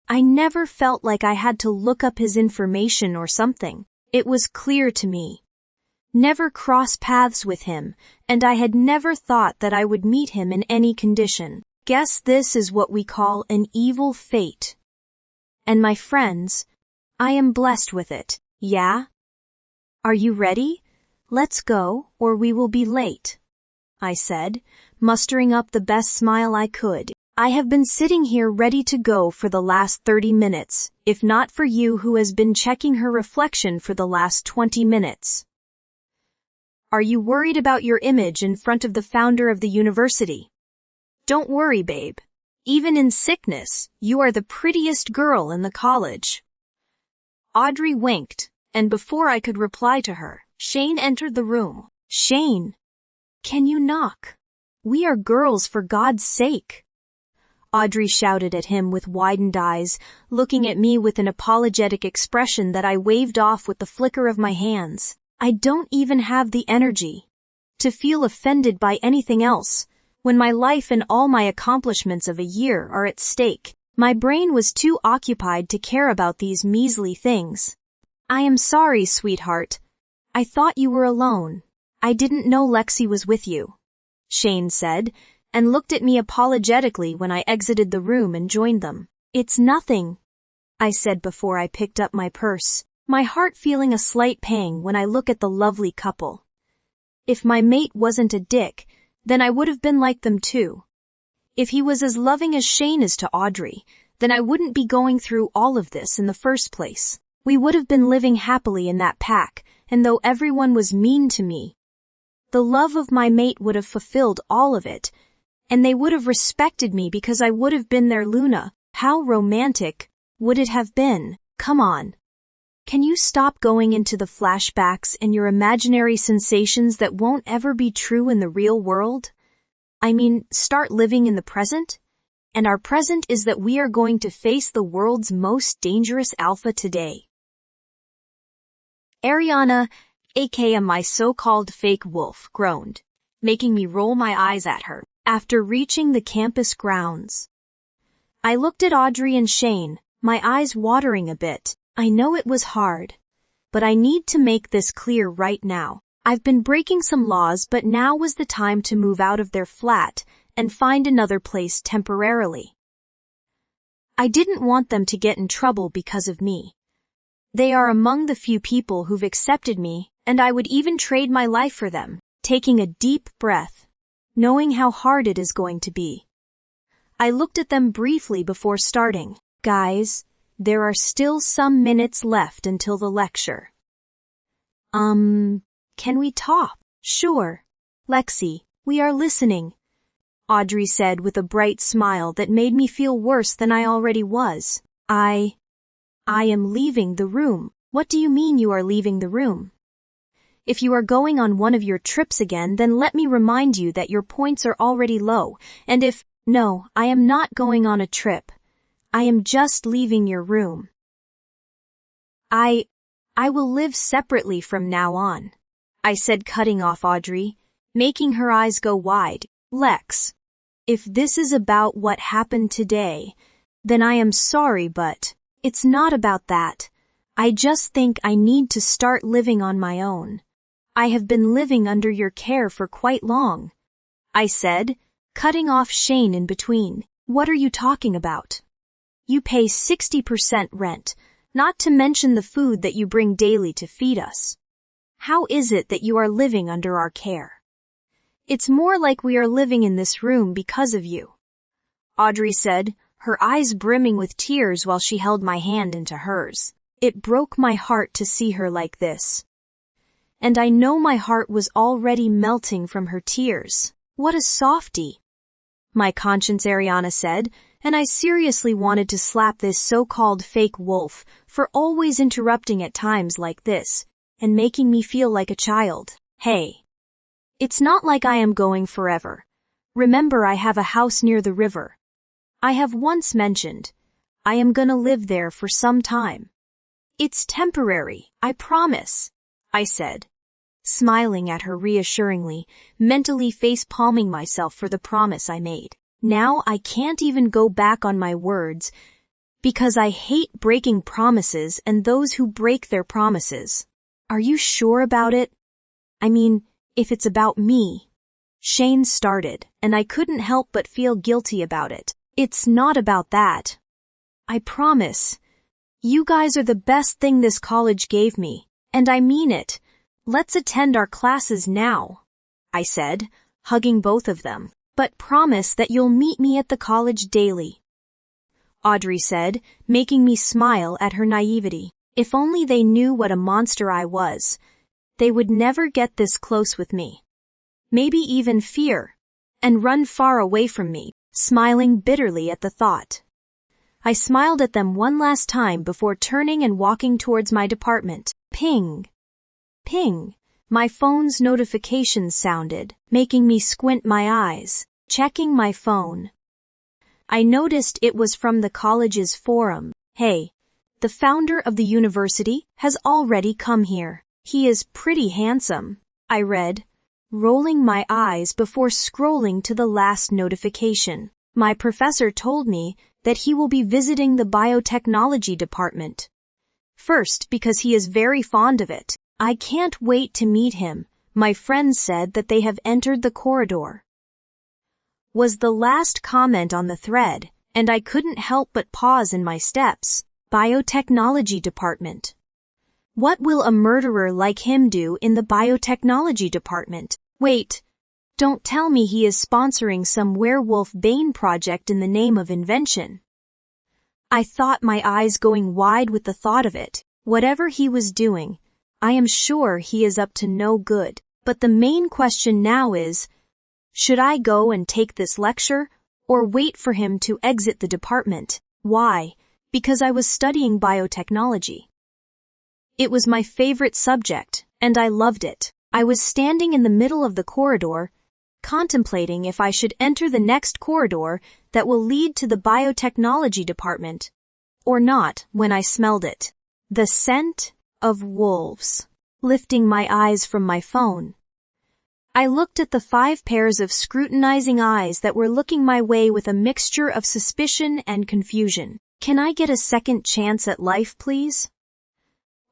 I never felt like I had to look up his information or something. It was clear to me. Never cross paths with him, and I had never thought that I would meet him in any condition. Guess this is what we call an evil fate. And my friends, I am blessed with it, yeah? Are you ready? Let's go, or we will be late, I said, mustering up the best smile I could. I have been sitting here ready to go for the last 30 minutes, if not for you who has been checking her reflection for the last 20 minutes. Are you worried about your image in front of the founder of the university? Don't worry, babe. Even in sickness, you are the prettiest girl in the college. Audrey winked, and before I could reply to her, Shane entered the room. Shane, can you knock? We are girls, for God's sake. Audrey shouted at him with widened eyes, looking at me with an apologetic expression that I waved off with the flicker of my hands. I don't even have the energy to feel offended by anything else when my life and all my accomplishments of a year are at stake. My brain was too occupied to care about these measly things. I am sorry, sweetheart. I thought you were alone. I didn't know Lexi was with you, Shane said, and looked at me apologetically when I exited the room and joined them. It's nothing, I said before I picked up my purse, my heart feeling a slight pang when I look at the lovely couple. If my mate wasn't a dick, then I would have been like them too. If he was as loving as Shane is to Audrey, then I wouldn't be going through all of this in the first place. We would have been living happily in that pack, and though everyone was mean to me, The love of my mate would have fulfilled all of it, and they would have respected me because I would have been their Luna. How romantic would it have been? Come on. Can you stop going into the flashbacks and your imaginary sensations that won't ever be true in the real world? I mean, start living in the present? And our present is that we are going to face the world's most dangerous alpha today. Ariana, aka my so-called fake wolf, groaned, making me roll my eyes at her. After reaching the campus grounds, I looked at Audrey and Shane, my eyes watering a bit. I know it was hard, but I need to make this clear right now. I've been breaking some laws, but now was the time to move out of their flat and find another place temporarily. I didn't want them to get in trouble because of me. They are among the few people who've accepted me, and I would even trade my life for them. Taking a deep breath, knowing how hard it is going to be, I looked at them briefly before starting. Guys, there are still some minutes left until the lecture. Can we talk? Sure. Lexi, we are listening, Audrey said with a bright smile that made me feel worse than I already was. I am leaving the room. What do you mean you are leaving the room? If you are going on one of your trips again, then let me remind you that your points are already low, and no, I am not going on a trip. I am just leaving your room. I will live separately from now on, I said, cutting off Audrey, making her eyes go wide. Lex, if this is about what happened today, then I am sorry, but it's not about that. I just think I need to start living on my own. I have been living under your care for quite long, I said, cutting off Shane in between. What are you talking about? You pay 60% rent, not to mention the food that you bring daily to feed us. How is it that you are living under our care? It's more like we are living in this room because of you, Audrey said, her eyes brimming with tears while she held my hand into hers. It broke my heart to see her like this. And I know my heart was already melting from her tears. What a softie, my conscience, Ariana said, and I seriously wanted to slap this so-called fake wolf for always interrupting at times like this and making me feel like a child. Hey, it's not like I am going forever. Remember, I have a house near the river. I have once mentioned, I am gonna live there for some time. It's temporary, I promise, I said, smiling at her reassuringly, mentally face-palming myself for the promise I made. Now I can't even go back on my words because I hate breaking promises and those who break their promises. Are you sure about it? I mean, if it's about me. Shane started, and I couldn't help but feel guilty about it. It's not about that. I promise. You guys are the best thing this college gave me, and I mean it. Let's attend our classes now, I said, hugging both of them. But promise that you'll meet me at the college daily, Audrey said, making me smile at her naivety. If only they knew what a monster I was, they would never get this close with me. Maybe even fear, and run far away from me, smiling bitterly at the thought. I smiled at them one last time before turning and walking towards my department. Ping! Ping! My phone's notifications sounded, making me squint my eyes, checking my phone. I noticed it was from the college's forum. Hey, the founder of the university has already come here. He is pretty handsome, I read, rolling my eyes before scrolling to the last notification. My professor told me that he will be visiting the biotechnology department. First, because he is very fond of it. I can't wait to meet him. My friends said that they have entered the corridor, was the last comment on the thread, and I couldn't help but pause in my steps. Biotechnology department. What will a murderer like him do in the biotechnology department? Wait, don't tell me he is sponsoring some werewolf bane project in the name of invention. I thought, my eyes going wide with the thought of it. Whatever he was doing, I am sure he is up to no good. But the main question now is, should I go and take this lecture, or wait for him to exit the department? Why? Because I was studying biotechnology. It was my favorite subject, and I loved it. I was standing in the middle of the corridor, contemplating if I should enter the next corridor that will lead to the biotechnology department, or not, when I smelled it. The scent of wolves. Lifting my eyes from my phone, I looked at the 5 pairs of scrutinizing eyes that were looking my way with a mixture of suspicion and confusion. Can I get a second chance at life, please?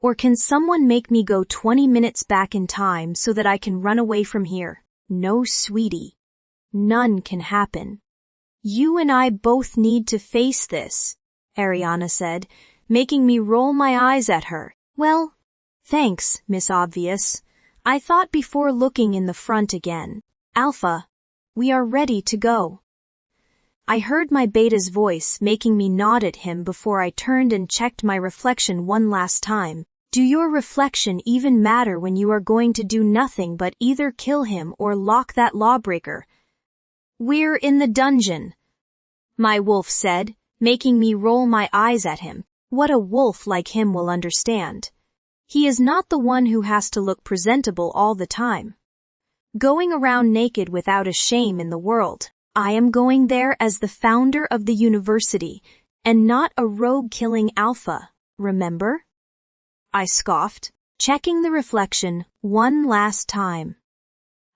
Or can someone make me go 20 minutes back in time so that I can run away from here? No, sweetie. None can happen. You and I both need to face this, Ariana said, making me roll my eyes at her. Well, thanks, Miss Obvious. I thought before looking in the front again. Alpha, we are ready to go. I heard my beta's voice making me nod at him before I turned and checked my reflection one last time. Do your reflection even matter when you are going to do nothing but either kill him or lock that lawbreaker? We're in the dungeon, my wolf said, making me roll my eyes at him. What a wolf like him will understand. He is not the one who has to look presentable all the time, going around naked without a shame in the world. I am going there as the founder of the university, and not a rogue-killing alpha, remember? I scoffed, checking the reflection one last time.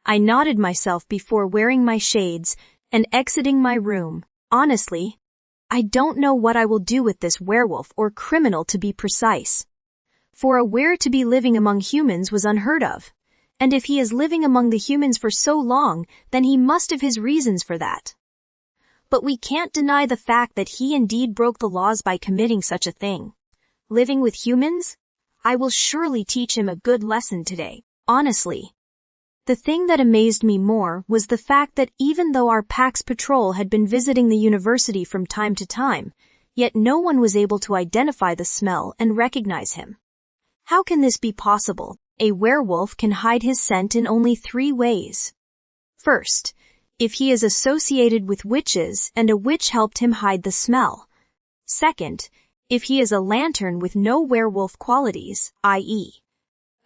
I nodded myself before wearing my shades and exiting my room. Honestly, I don't know what I will do with this werewolf or criminal, to be precise. For a were to be living among humans was unheard of, and if he is living among the humans for so long, then he must have his reasons for that. But we can't deny the fact that he indeed broke the laws by committing such a thing. Living with humans? I will surely teach him a good lesson today, honestly. The thing that amazed me more was the fact that even though our PAX patrol had been visiting the university from time to time, yet no one was able to identify the smell and recognize him. How can this be possible? A werewolf can hide his scent in only 3 ways. First, if he is associated with witches and a witch helped him hide the smell. Second, if he is a lantern with no werewolf qualities, i.e.,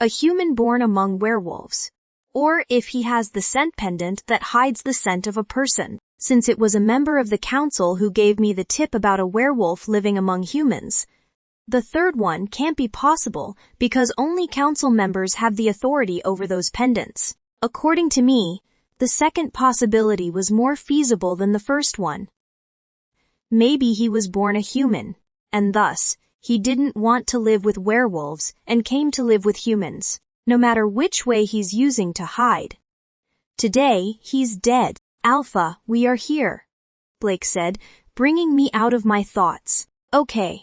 a human born among werewolves. Or if he has the scent pendant that hides the scent of a person, since it was a member of the council who gave me the tip about a werewolf living among humans. The third one can't be possible because only council members have the authority over those pendants. According to me, the second possibility was more feasible than the first one. Maybe he was born a human, and thus, he didn't want to live with werewolves and came to live with humans, no matter which way he's using to hide. Today, he's dead. Alpha, we are here, Blake said, bringing me out of my thoughts. Okay.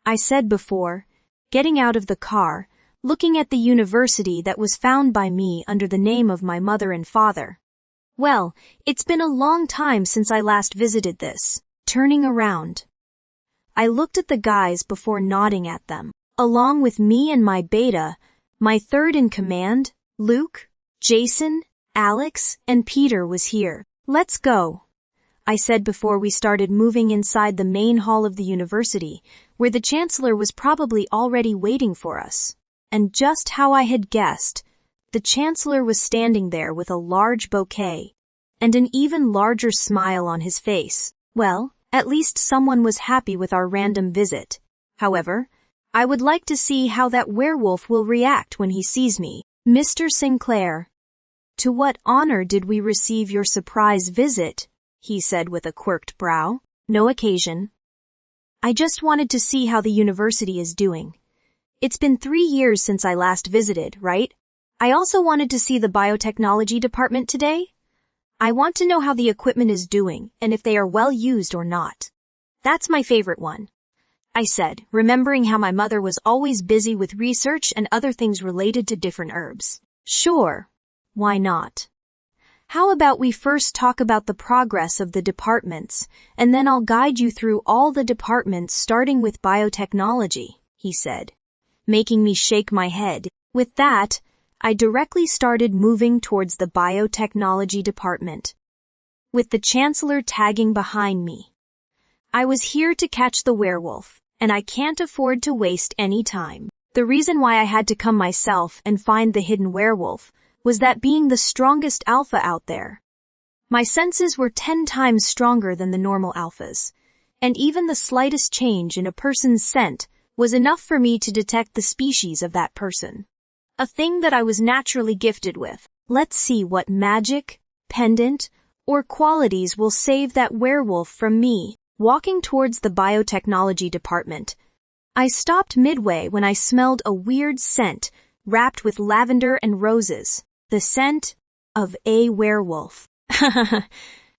I said before, getting out of the car, looking at the university that was found by me under the name of my mother and father. Well, it's been a long time since I last visited this. Turning around, I looked at the guys before nodding at them. Along with me and my beta, my third in command, Luke, Jason, Alex, and Peter was here. Let's go, I said before we started moving inside the main hall of the university, where the chancellor was probably already waiting for us. And just how I had guessed, the chancellor was standing there with a large bouquet, and an even larger smile on his face. Well, at least someone was happy with our random visit. However, I would like to see how that werewolf will react when he sees me. Mr. Sinclair, to what honor did we receive your surprise visit? He said with a quirked brow. No occasion. I just wanted to see how the university is doing. It's been 3 years since I last visited, right? I also wanted to see the biotechnology department today. I want to know how the equipment is doing and if they are well used or not. That's my favorite one, I said, remembering how my mother was always busy with research and other things related to different herbs. Sure. Why not? How about we first talk about the progress of the departments, and then I'll guide you through all the departments starting with biotechnology, he said, making me shake my head. With that, I directly started moving towards the biotechnology department, with the chancellor tagging behind me. I was here to catch the werewolf, and I can't afford to waste any time. The reason why I had to come myself and find the hidden werewolf was that being the strongest alpha out there, my senses were 10 times stronger than the normal alphas, and even the slightest change in a person's scent was enough for me to detect the species of that person. A thing that I was naturally gifted with. Let's see what magic, pendant, or qualities will save that werewolf from me. Walking towards the biotechnology department, I stopped midway when I smelled a weird scent wrapped with lavender and roses. The scent of a werewolf.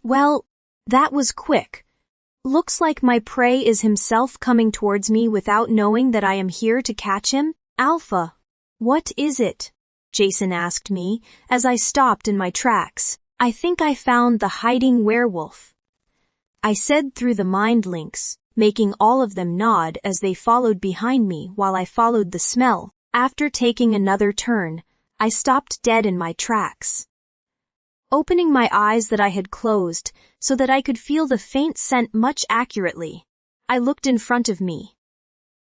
Well, that was quick. Looks like my prey is himself coming towards me without knowing that I am here to catch him. Alpha, what is it? Jason asked me as I stopped in my tracks. I think I found the hiding werewolf, I said through the mind links, making all of them nod as they followed behind me while I followed the smell. After taking another turn, I stopped dead in my tracks, opening my eyes that I had closed so that I could feel the faint scent much accurately. I looked in front of me.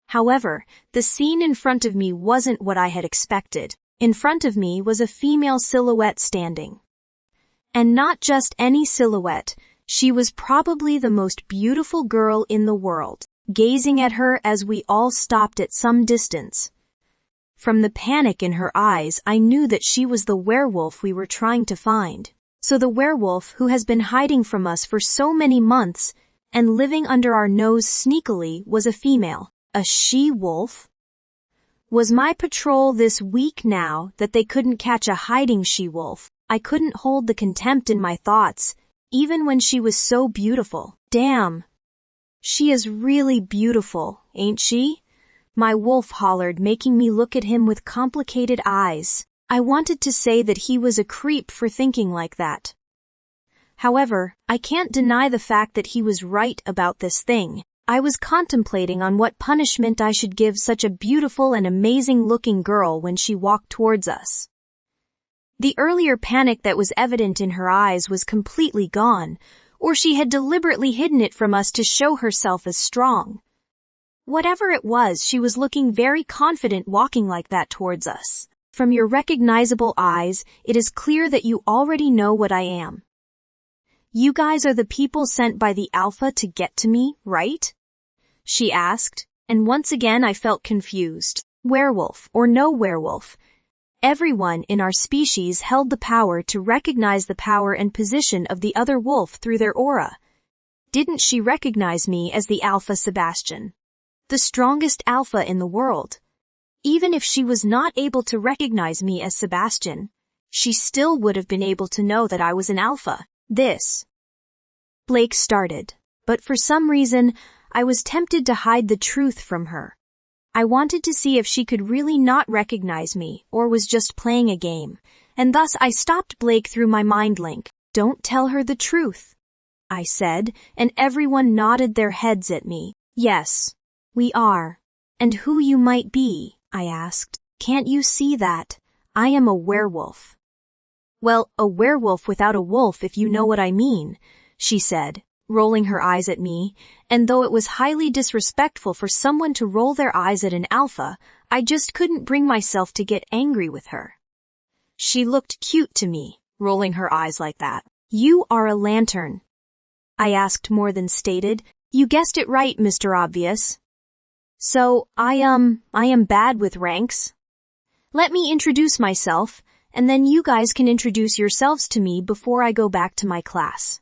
However, the scene in front of me wasn't what I had expected. In front of me was a female silhouette standing. And not just any silhouette, she was probably the most beautiful girl in the world. Gazing at her as we all stopped at some distance, from the panic in her eyes, I knew that she was the werewolf we were trying to find. So the werewolf who has been hiding from us for so many months and living under our nose sneakily was a female. A she-wolf? Was my patrol this weak now that they couldn't catch a hiding she-wolf? I couldn't hold the contempt in my thoughts, even when she was so beautiful. Damn. She is really beautiful, ain't she? My wolf hollered, making me look at him with complicated eyes. I wanted to say that he was a creep for thinking like that. However, I can't deny the fact that he was right about this thing. I was contemplating on what punishment I should give such a beautiful and amazing-looking girl when she walked towards us. The earlier panic that was evident in her eyes was completely gone, or she had deliberately hidden it from us to show herself as strong. Whatever it was, she was looking very confident walking like that towards us. From your recognizable eyes, it is clear that you already know what I am. You guys are the people sent by the Alpha to get to me, right? She asked, and once again I felt confused. Werewolf or no werewolf, everyone in our species held the power to recognize the power and position of the other wolf through their aura. Didn't she recognize me as the Alpha Sebastian? The strongest alpha in the world. Even if she was not able to recognize me as Sebastian, she still would have been able to know that I was an alpha. Blake started, but for some reason, I was tempted to hide the truth from her. I wanted to see if she could really not recognize me or was just playing a game, and thus I stopped Blake through my mind link. Don't tell her the truth, I said, and everyone nodded their heads at me. Yes. We are. And who you might be, I asked. Can't you see that? I am a werewolf. Well, a werewolf without a wolf if you know what I mean, she said, rolling her eyes at me, and though it was highly disrespectful for someone to roll their eyes at an alpha, I just couldn't bring myself to get angry with her. She looked cute to me, rolling her eyes like that. You are a lantern, I asked more than stated. You guessed it right, Mr. Obvious. So, I am bad with ranks. Let me introduce myself, and then you guys can introduce yourselves to me before I go back to my class.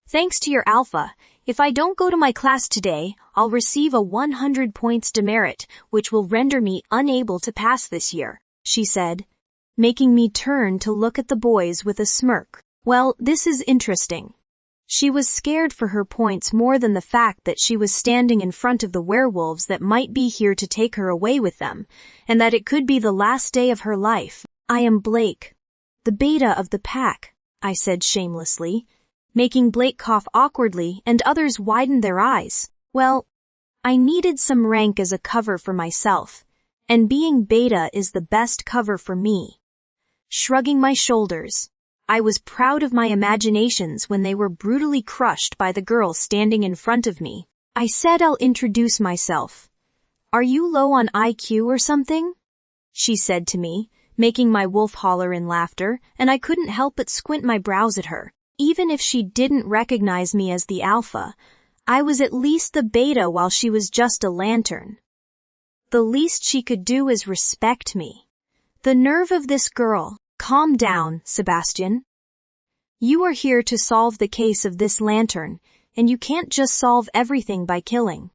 Thanks to your alpha, if I don't go to my class today, I'll receive a 100 points demerit, which will render me unable to pass this year, she said, making me turn to look at the boys with a smirk. Well, this is interesting. She was scared for her points more than the fact that she was standing in front of the werewolves that might be here to take her away with them, and that it could be the last day of her life. I am Blake, the beta of the pack, I said shamelessly, making Blake cough awkwardly and others widen their eyes. Well, I needed some rank as a cover for myself, and being beta is the best cover for me. shrugging my shoulders. I was proud of my imaginations when they were brutally crushed by the girl standing in front of me. I said I'll introduce myself. Are you low on IQ or something? She said to me, making my wolf holler in laughter, and I couldn't help but squint my brows at her. Even if she didn't recognize me as the alpha, I was at least the beta while she was just a lantern. The least she could do is respect me. The nerve of this girl. Calm down, Sebastian. You are here to solve the case of this lantern, and you can't just solve everything by killing.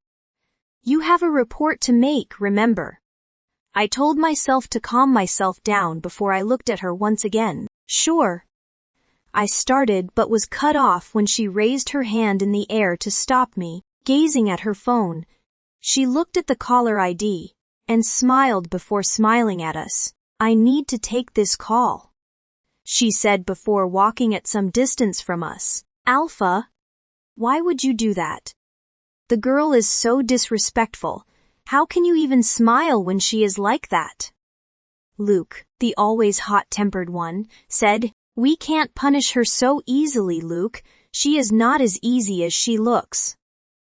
You have a report to make, remember. I told myself to calm myself down before I looked at her once again. Sure. I started but was cut off when she raised her hand in the air to stop me, gazing at her phone. She looked at the caller ID and smiled before smiling at us. I need to take this call, she said before walking at some distance from us. Alpha? Why would you do that? The girl is so disrespectful. How can you even smile when she is like that? Luke, the always hot-tempered one, said, We can't punish her so easily, Luke. She is not as easy as she looks.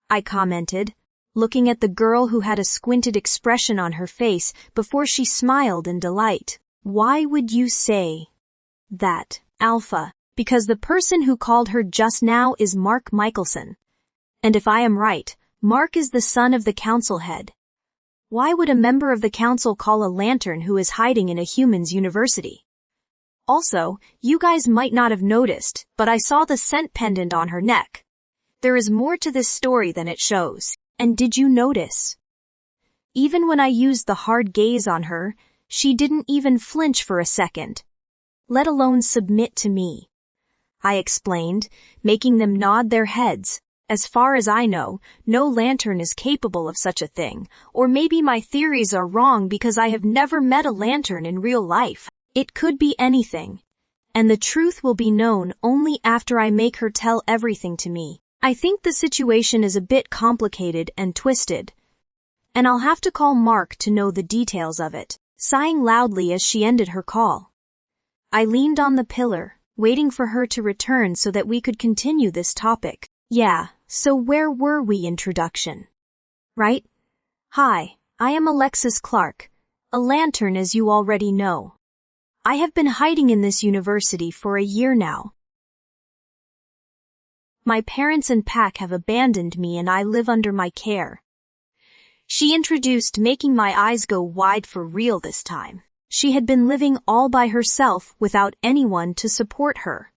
I commented, looking at the girl who had a squinted expression on her face before she smiled in delight. Why would you say that, Alpha? Because the person who called her just now is Mark Michelson. And if I am right, Mark is the son of the council head. Why would a member of the council call a lantern who is hiding in a human's university? Also, you guys might not have noticed, but I saw the scent pendant on her neck. There is more to this story than it shows. And did you notice? Even when I used the hard gaze on her, she didn't even flinch for a second, let alone submit to me. I explained, making them nod their heads. As far as I know, no lantern is capable of such a thing, or maybe my theories are wrong because I have never met a lantern in real life. It could be anything, and the truth will be known only after I make her tell everything to me. I think the situation is a bit complicated and twisted, and I'll have to call Mark to know the details of it, sighing loudly as she ended her call. I leaned on the pillar, waiting for her to return so that we could continue this topic. Yeah, so where were we? Introduction. Right? Hi, I am Alexis Clark, a lantern as you already know. I have been hiding in this university for a year now. My parents and pack have abandoned me and I live under my care. She introduced, making my eyes go wide for real this time. She had been living all by herself without anyone to support her.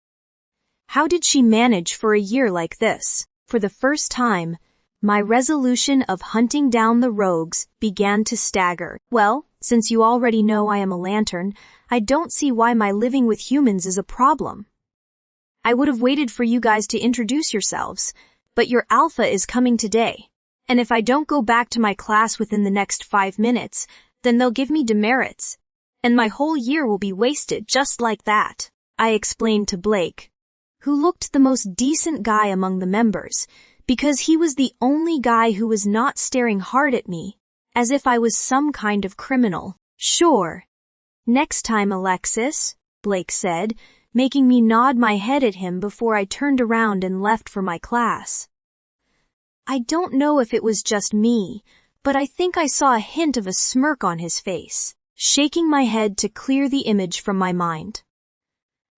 How did she manage for a year like this? For the first time, my resolution of hunting down the rogues began to stagger. Well, since you already know I am a lantern, I don't see why my living with humans is a problem. I would have waited for you guys to introduce yourselves, but your alpha is coming today. And if I don't go back to my class within the next 5 minutes, then they'll give me demerits. And my whole year will be wasted just like that, I explained to Blake, who looked the most decent guy among the members, because he was the only guy who was not staring hard at me, as if I was some kind of criminal. Sure. Next time, Alexis, Blake said, making me nod my head at him before I turned around and left for my class. I don't know if it was just me, but I think I saw a hint of a smirk on his face, shaking my head to clear the image from my mind.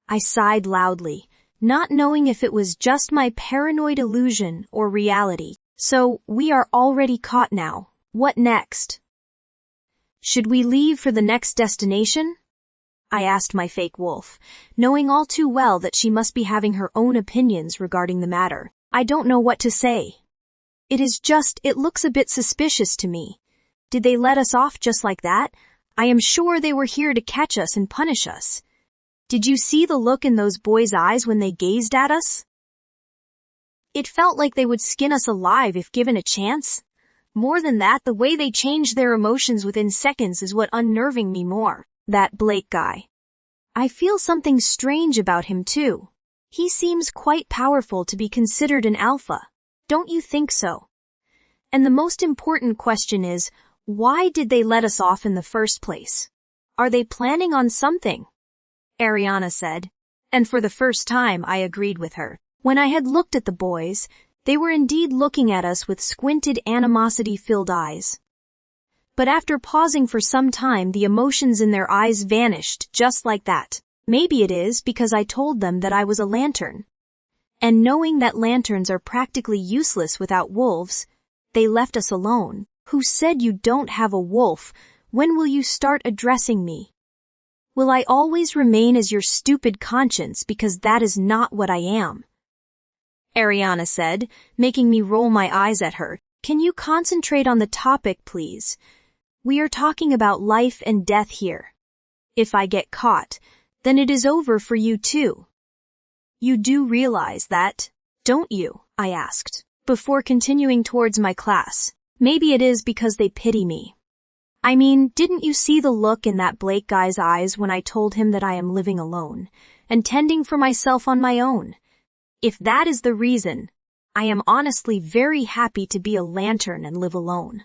I sighed loudly, not knowing if it was just my paranoid illusion or reality. So, we are already caught now. What next? Should we leave for the next destination? I asked my fake wolf, knowing all too well that she must be having her own opinions regarding the matter. I don't know what to say. It looks a bit suspicious to me. Did they let us off just like that? I am sure they were here to catch us and punish us. Did you see the look in those boys' eyes when they gazed at us? It felt like they would skin us alive if given a chance. More than that, the way they changed their emotions within seconds is what unnerving me more. That Blake guy. I feel something strange about him too. He seems quite powerful to be considered an alpha. Don't you think so? And the most important question is, why did they let us off in the first place? Are they planning on something? Ariana said. And for the first time I agreed with her. When I had looked at the boys, they were indeed looking at us with squinted animosity-filled eyes. But after pausing for some time, the emotions in their eyes vanished just like that. Maybe it is because I told them that I was a lantern. And knowing that lanterns are practically useless without wolves, they left us alone. Who said you don't have a wolf? When will you start addressing me? Will I always remain as your stupid conscience because that is not what I am? Ariana said, making me roll my eyes at her. Can you concentrate on the topic, please? We are talking about life and death here. If I get caught, then it is over for you too. You do realize that, don't you? I asked, before continuing towards my class. Maybe it is because they pity me. I mean, didn't you see the look in that Blake guy's eyes when I told him that I am living alone and tending for myself on my own? If that is the reason, I am honestly very happy to be a lantern and live alone.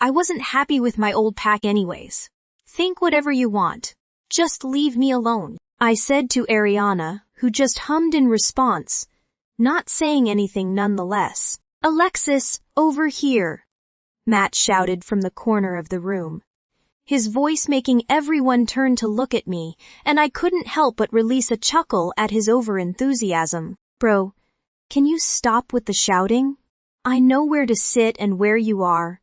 I wasn't happy with my old pack anyways. Think whatever you want. Just leave me alone, I said to Ariana, who just hummed in response, not saying anything nonetheless. Alexis, over here, Matt shouted from the corner of the room, his voice making everyone turn to look at me, and I couldn't help but release a chuckle at his over-enthusiasm. Bro, can you stop with the shouting? I know where to sit and where you are.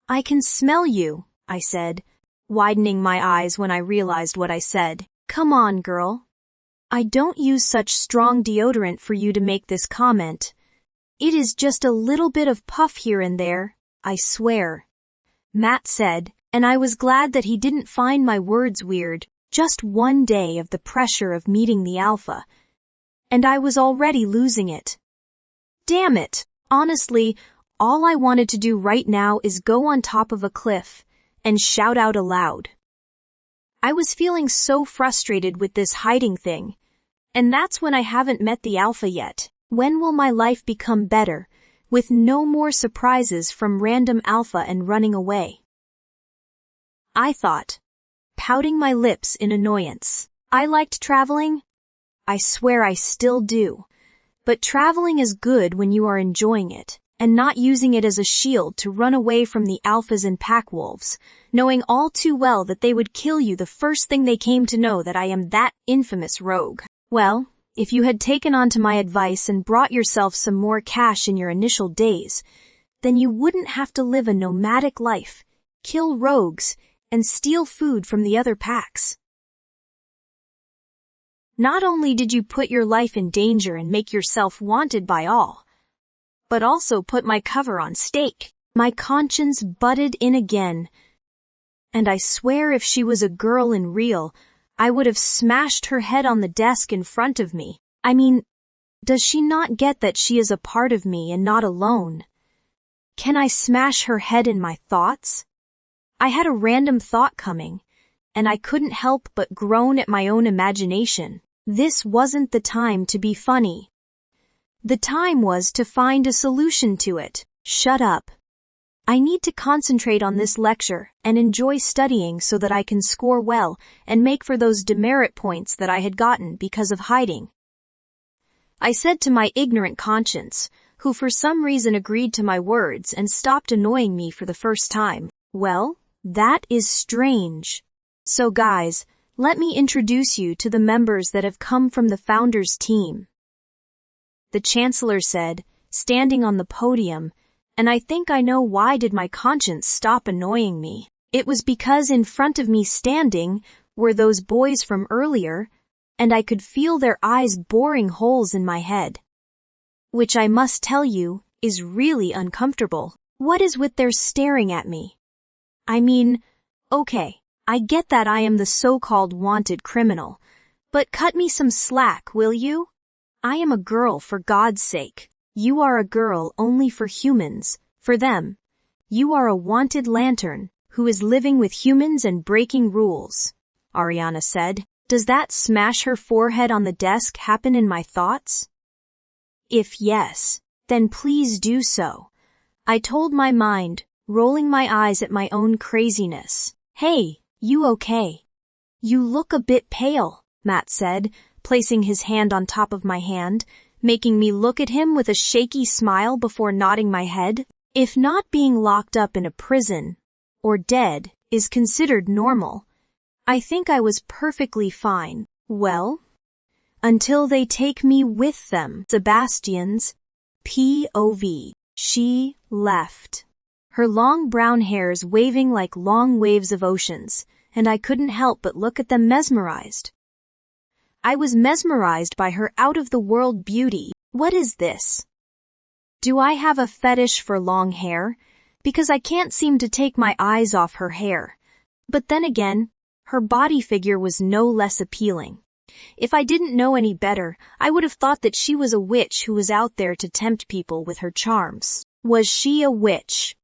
I can smell you, I said, widening my eyes when I realized what I said. Come on, girl. I don't use such strong deodorant for you to make this comment. It is just a little bit of puff here and there, I swear. Matt said, and I was glad that he didn't find my words weird. Just one day of the pressure of meeting the alpha, and I was already losing it. Damn it! Honestly, all I wanted to do right now is go on top of a cliff and shout out aloud. I was feeling so frustrated with this hiding thing, and that's when I haven't met the alpha yet. When will my life become better, with no more surprises from random alpha and running away? I thought, pouting my lips in annoyance. I liked traveling. I swear I still do. But traveling is good when you are enjoying it, and not using it as a shield to run away from the alphas and pack wolves, knowing all too well that they would kill you the first thing they came to know that I am that infamous rogue. Well, if you had taken on to my advice and brought yourself some more cash in your initial days, then you wouldn't have to live a nomadic life, kill rogues, and steal food from the other packs. Not only did you put your life in danger and make yourself wanted by all, but also put my cover on stake. My conscience butted in again, and I swear if she was a girl in real, I would have smashed her head on the desk in front of me. I mean, does she not get that she is a part of me and not alone? Can I smash her head in my thoughts? I had a random thought coming, and I couldn't help but groan at my own imagination. This wasn't the time to be funny. The time was to find a solution to it. Shut up. I need to concentrate on this lecture and enjoy studying so that I can score well and make for those demerit points that I had gotten because of hiding. I said to my ignorant conscience, who for some reason agreed to my words and stopped annoying me for the first time. Well, that is strange. So guys, let me introduce you to the members that have come from the founders team. The Chancellor said, standing on the podium, and I think I know why did my conscience stop annoying me. It was because in front of me standing were those boys from earlier, and I could feel their eyes boring holes in my head. Which I must tell you, is really uncomfortable. What is with their staring at me? I mean, okay, I get that I am the so-called wanted criminal, but cut me some slack, will you? I am a girl, for God's sake. You are a girl only for humans, for them. You are a wanted lantern, who is living with humans and breaking rules, Ariana said. Does that smash her forehead on the desk happen in my thoughts? If yes, then please do so. I told my mind, rolling my eyes at my own craziness. Hey, you okay? You look a bit pale. Matt said, placing his hand on top of my hand, making me look at him with a shaky smile before nodding my head. If not being locked up in a prison, or dead, is considered normal, I think I was perfectly fine. Well, until they take me with them. Sebastian's POV. She left, her long brown hairs waving like long waves of oceans, and I couldn't help but look at them mesmerized. I was mesmerized by her out-of-the-world beauty. What is this? Do I have a fetish for long hair? Because I can't seem to take my eyes off her hair. But then again, her body figure was no less appealing. If I didn't know any better, I would have thought that she was a witch who was out there to tempt people with her charms. Was she a witch?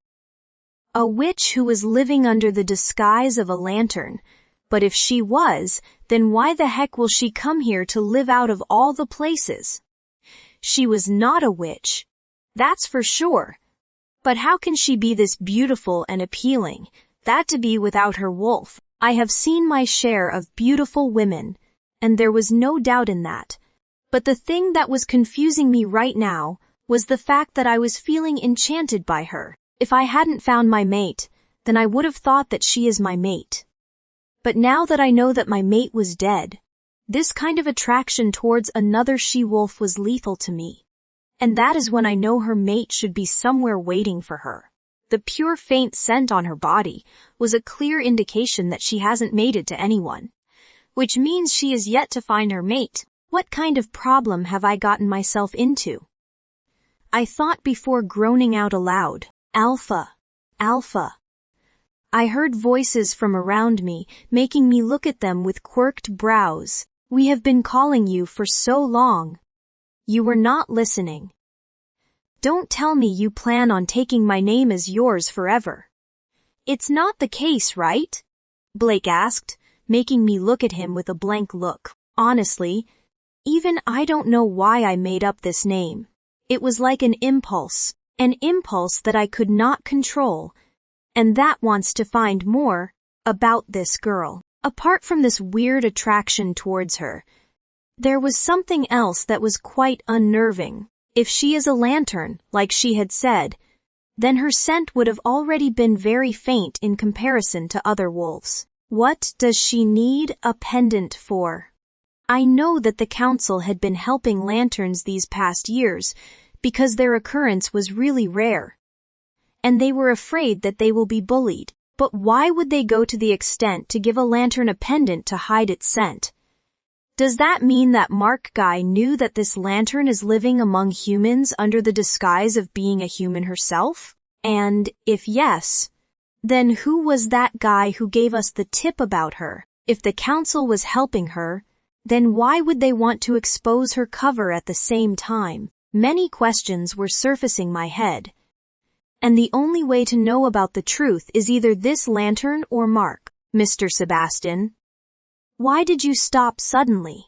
A witch who was living under the disguise of a lantern. But if she was, then why the heck will she come here to live out of all the places? She was not a witch. That's for sure. But how can she be this beautiful and appealing? That to be without her wolf. I have seen my share of beautiful women, and there was no doubt in that. But the thing that was confusing me right now was the fact that I was feeling enchanted by her. If I hadn't found my mate, then I would have thought that she is my mate. But now that I know that my mate was dead, this kind of attraction towards another she-wolf was lethal to me. And that is when I know her mate should be somewhere waiting for her. The pure faint scent on her body was a clear indication that she hasn't mated to anyone, which means she is yet to find her mate. What kind of problem have I gotten myself into? I thought before groaning out aloud, Alpha, Alpha. I heard voices from around me, making me look at them with quirked brows. We have been calling you for so long. You were not listening. Don't tell me you plan on taking my name as yours forever. It's not the case, right? Blake asked, making me look at him with a blank look. Honestly, even I don't know why I made up this name. It was like an impulse that I could not control, and that wants to find more about this girl. Apart from this weird attraction towards her, there was something else that was quite unnerving. If she is a lantern, like she had said, then her scent would have already been very faint in comparison to other wolves. What does she need a pendant for? I know that the council had been helping lanterns these past years because their occurrence was really rare, and they were afraid that they will be bullied. But why would they go to the extent to give a lantern a pendant to hide its scent? Does that mean that Mark Guy knew that this lantern is living among humans under the disguise of being a human herself? And if yes, then who was that guy who gave us the tip about her? If the council was helping her, then why would they want to expose her cover at the same time? Many questions were surfacing my head. And the only way to know about the truth is either this lantern or Mark. Mr. Sebastian, why did you stop suddenly?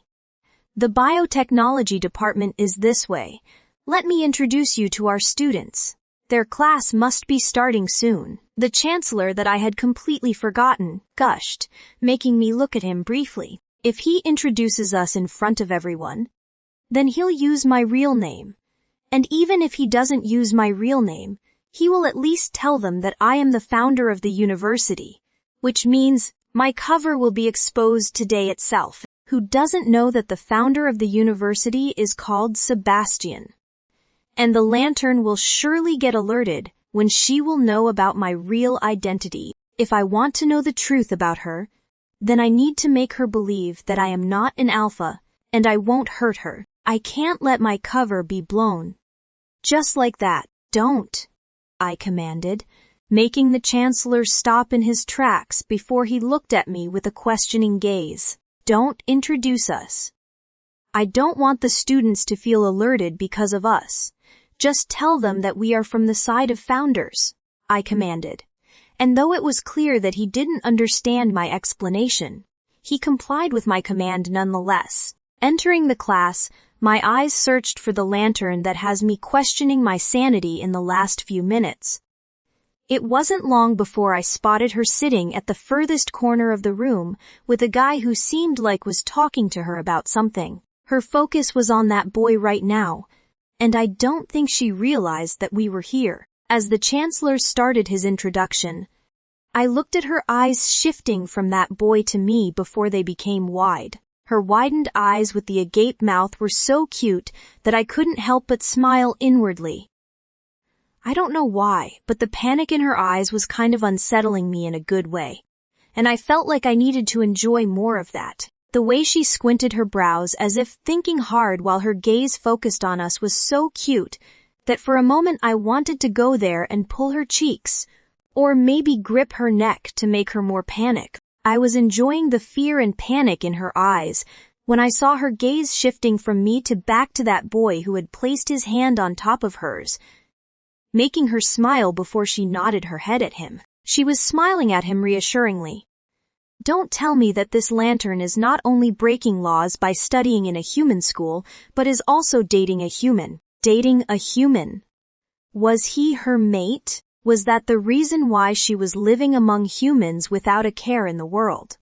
The biotechnology department is this way. Let me introduce you to our students. Their class must be starting soon. The chancellor that I had completely forgotten gushed, making me look at him briefly. If he introduces us in front of everyone, then he'll use my real name. And even if he doesn't use my real name, he will at least tell them that I am the founder of the university, which means my cover will be exposed today itself. Who doesn't know that the founder of the university is called Sebastian? And the lantern will surely get alerted when she will know about my real identity. If I want to know the truth about her, then I need to make her believe that I am not an alpha, and I won't hurt her. I can't let my cover be blown. Just like that. Don't, I commanded, making the chancellor stop in his tracks before he looked at me with a questioning gaze. Don't introduce us. I don't want the students to feel alerted because of us. Just tell them that we are from the side of founders, I commanded. And though it was clear that he didn't understand my explanation, he complied with my command nonetheless. Entering the class, my eyes searched for the lantern that has me questioning my sanity in the last few minutes. It wasn't long before I spotted her sitting at the furthest corner of the room with a guy who seemed like was talking to her about something. Her focus was on that boy right now, and I don't think she realized that we were here. As the Chancellor started his introduction, I looked at her eyes shifting from that boy to me before they became wide. Her widened eyes with the agape mouth were so cute that I couldn't help but smile inwardly. I don't know why, but the panic in her eyes was kind of unsettling me in a good way, and I felt like I needed to enjoy more of that. The way she squinted her brows as if thinking hard while her gaze focused on us was so cute that for a moment I wanted to go there and pull her cheeks, or maybe grip her neck to make her more panic. I was enjoying the fear and panic in her eyes when I saw her gaze shifting from me to back to that boy who had placed his hand on top of hers, making her smile before she nodded her head at him. She was smiling at him reassuringly. Don't tell me that this lantern is not only breaking laws by studying in a human school, but is also dating a human. Dating a human. Was he her mate? Was that the reason why she was living among humans without a care in the world?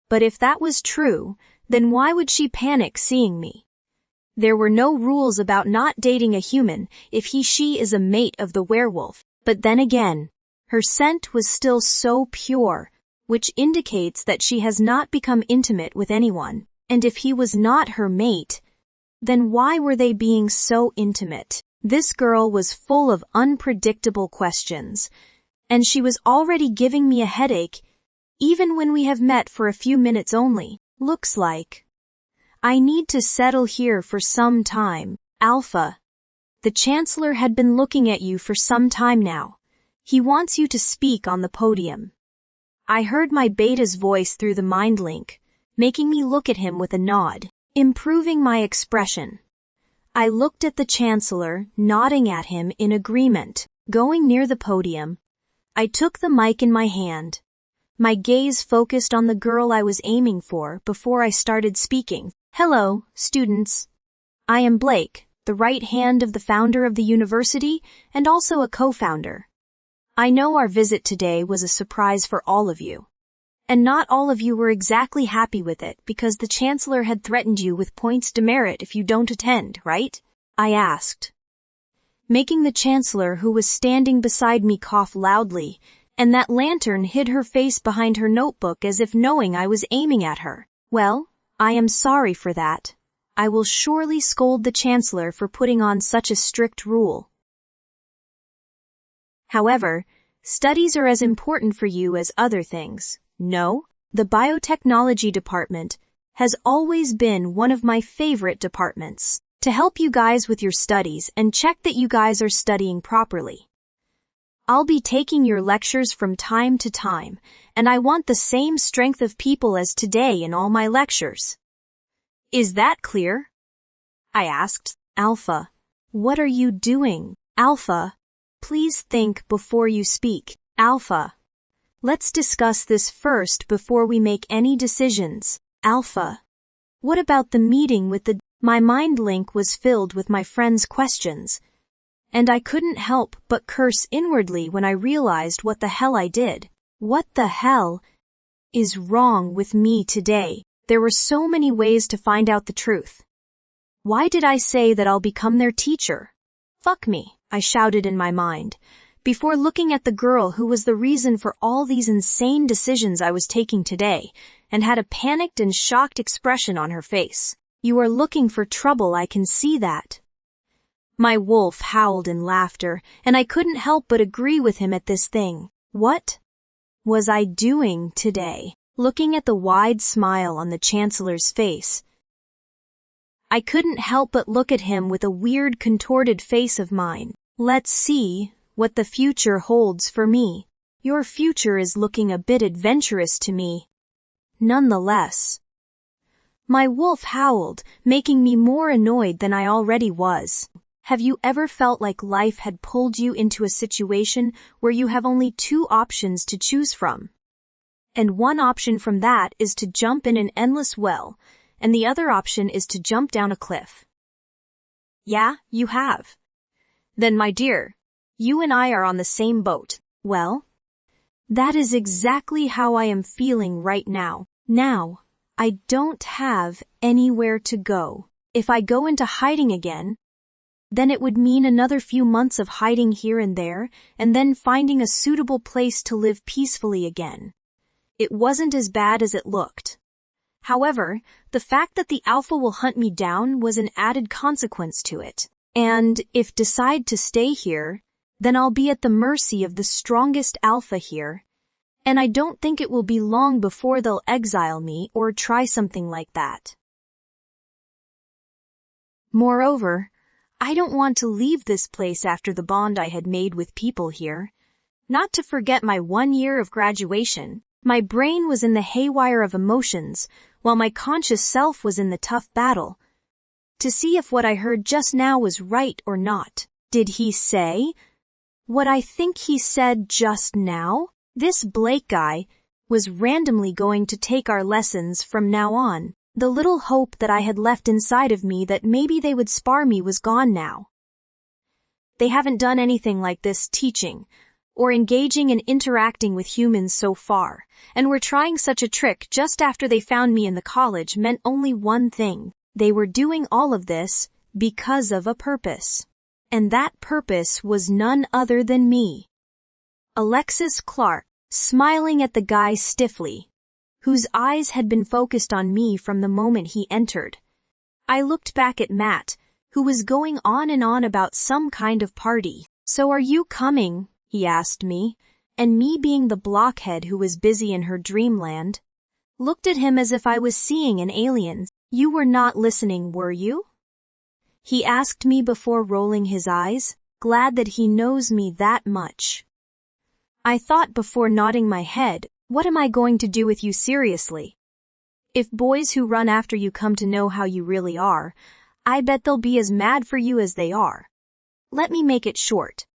But if that was true, then why would she panic seeing me? There were no rules about not dating a human if she is a mate of the werewolf. But then again, her scent was still so pure, which indicates that she has not become intimate with anyone. And if he was not her mate, then why were they being so intimate? This girl was full of unpredictable questions, and she was already giving me a headache, even when we have met for a few minutes only. Looks like I need to settle here for some time. Alpha, the Chancellor had been looking at you for some time now. He wants you to speak on the podium. I heard my beta's voice through the mind link, making me look at him with a nod, improving my expression. I looked at the Chancellor, nodding at him in agreement. Going near the podium, I took the mic in my hand. My gaze focused on the girl I was aiming for before I started speaking. Hello, students. I am Blake, the right hand of the founder of the university and also a co-founder. I know our visit today was a surprise for all of you. And not all of you were exactly happy with it because the Chancellor had threatened you with points demerit if you don't attend, right? I asked, making the Chancellor who was standing beside me cough loudly, and that lantern hid her face behind her notebook as if knowing I was aiming at her. Well, I am sorry for that. I will surely scold the Chancellor for putting on such a strict rule. However, studies are as important for you as other things. No, the biotechnology department has always been one of my favorite departments. To help you guys with your studies and check that you guys are studying properly. I'll be taking your lectures from time to time, and I want the same strength of people as today in all my lectures. Is that clear? I asked. Alpha, what are you doing? Alpha, please think before you speak. Alpha, let's discuss this first before we make any decisions. Alpha, what about the meeting with the... My mind link was filled with my friend's questions, and I couldn't help but curse inwardly when I realized what the hell I did. What the hell is wrong with me today? There were so many ways to find out the truth. Why did I say that I'll become their teacher? Fuck me, I shouted in my mind, before looking at the girl who was the reason for all these insane decisions I was taking today, and had a panicked and shocked expression on her face. You are looking for trouble, I can see that. My wolf howled in laughter, and I couldn't help but agree with him at this thing. What was I doing today? Looking at the wide smile on the Chancellor's face, I couldn't help but look at him with a weird contorted face of mine. Let's see what the future holds for me. Your future is looking a bit adventurous to me. Nonetheless, my wolf howled, making me more annoyed than I already was. Have you ever felt like life had pulled you into a situation where you have only two options to choose from? And one option from that is to jump in an endless well, and the other option is to jump down a cliff. Yeah, you have. Then my dear, you and I are on the same boat. Well, that is exactly how I am feeling right now. Now, I don't have anywhere to go. If I go into hiding again, then it would mean another few months of hiding here and there, and then finding a suitable place to live peacefully again. It wasn't as bad as it looked. However, the fact that the alpha will hunt me down was an added consequence to it. And if decide to stay here, then I'll be at the mercy of the strongest alpha here, and I don't think it will be long before they'll exile me or try something like that. Moreover, I don't want to leave this place after the bond I had made with people here. Not to forget my 1 year of graduation. My brain was in the haywire of emotions, while my conscious self was in the tough battle. To see if what I heard just now was right or not. Did he say what I think he said just now? This Blake guy was randomly going to take our lessons from now on. The little hope that I had left inside of me that maybe they would spar me was gone now. They haven't done anything like this teaching or engaging and interacting with humans so far, and were trying such a trick just after they found me in the college meant only one thing. They were doing all of this because of a purpose. And that purpose was none other than me. Alexis Clark, smiling at the guy stiffly, whose eyes had been focused on me from the moment he entered. I looked back at Matt, who was going on and on about some kind of party. "So are you coming?" he asked me, and me being the blockhead who was busy in her dreamland, looked at him as if I was seeing an alien. "You were not listening, were you?" he asked me before rolling his eyes, glad that he knows me that much. I thought before nodding my head, what am I going to do with you seriously? If boys who run after you come to know how you really are, I bet they'll be as mad for you as they are. Let me make it short.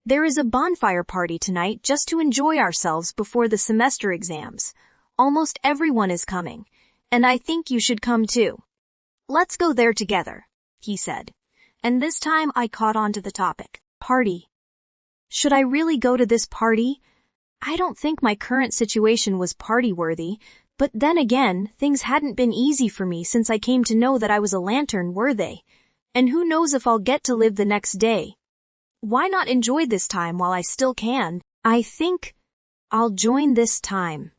There is a bonfire party tonight just to enjoy ourselves before the semester exams. Almost everyone is coming, and I think you should come too. Let's go there together, he said. And this time I caught on to the topic. Party. Should I really go to this party? I don't think my current situation was party-worthy, but then again, things hadn't been easy for me since I came to know that I was a lantern, were they? And who knows if I'll get to live the next day. Why not enjoy this time while I still can? I think I'll join this time.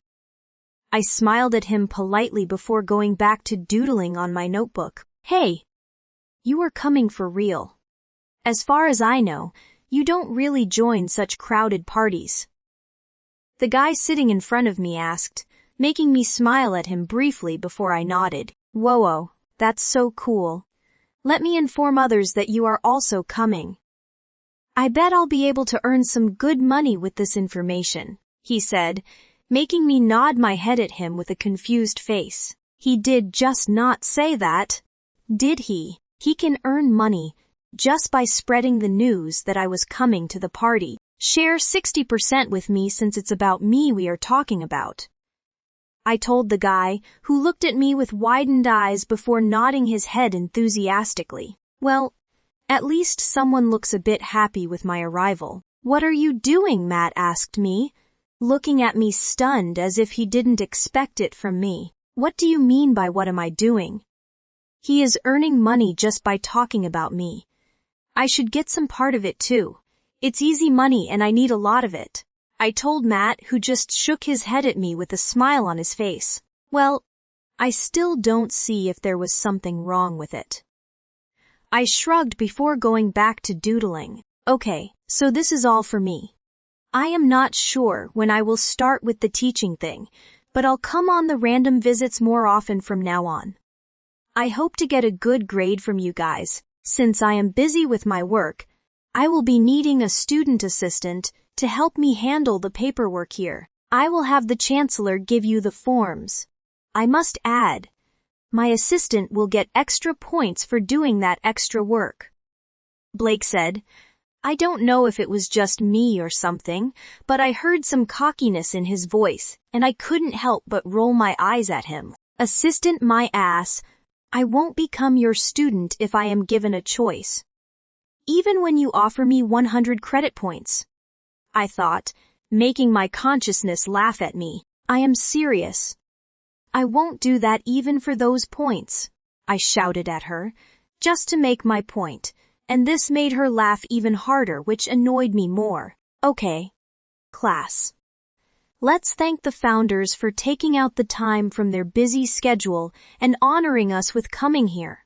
I smiled at him politely before going back to doodling on my notebook. Hey, you are coming for real. As far as I know, you don't really join such crowded parties. The guy sitting in front of me asked, making me smile at him briefly before I nodded. Whoa, that's so cool. Let me inform others that you are also coming. I bet I'll be able to earn some good money with this information, he said, making me nod my head at him with a confused face. He did just not say that, did he? He can earn money just by spreading the news that I was coming to the party. Share 60% with me since it's about me we are talking about. I told the guy, who looked at me with widened eyes before nodding his head enthusiastically. Well, at least someone looks a bit happy with my arrival. What are you doing? Matt asked me, looking at me stunned as if he didn't expect it from me. What do you mean by what am I doing? He is earning money just by talking about me. I should get some part of it too. It's easy money and I need a lot of it. I told Matt, who just shook his head at me with a smile on his face. Well, I still don't see if there was something wrong with it. I shrugged before going back to doodling. Okay, so this is all for me. I am not sure when I will start with the teaching thing, but I'll come on the random visits more often from now on. I hope to get a good grade from you guys. Since I am busy with my work, I will be needing a student assistant to help me handle the paperwork here. I will have the chancellor give you the forms. I must add, my assistant will get extra points for doing that extra work. Blake said, I don't know if it was just me or something, but I heard some cockiness in his voice, and I couldn't help but roll my eyes at him. Assistant my ass, I won't become your student if I am given a choice. Even when you offer me 100 credit points. I thought, making my consciousness laugh at me. I am serious. I won't do that even for those points, I shouted at her, just to make my point, and this made her laugh even harder, which annoyed me more. Okay, class. Let's thank the founders for taking out the time from their busy schedule and honoring us with coming here.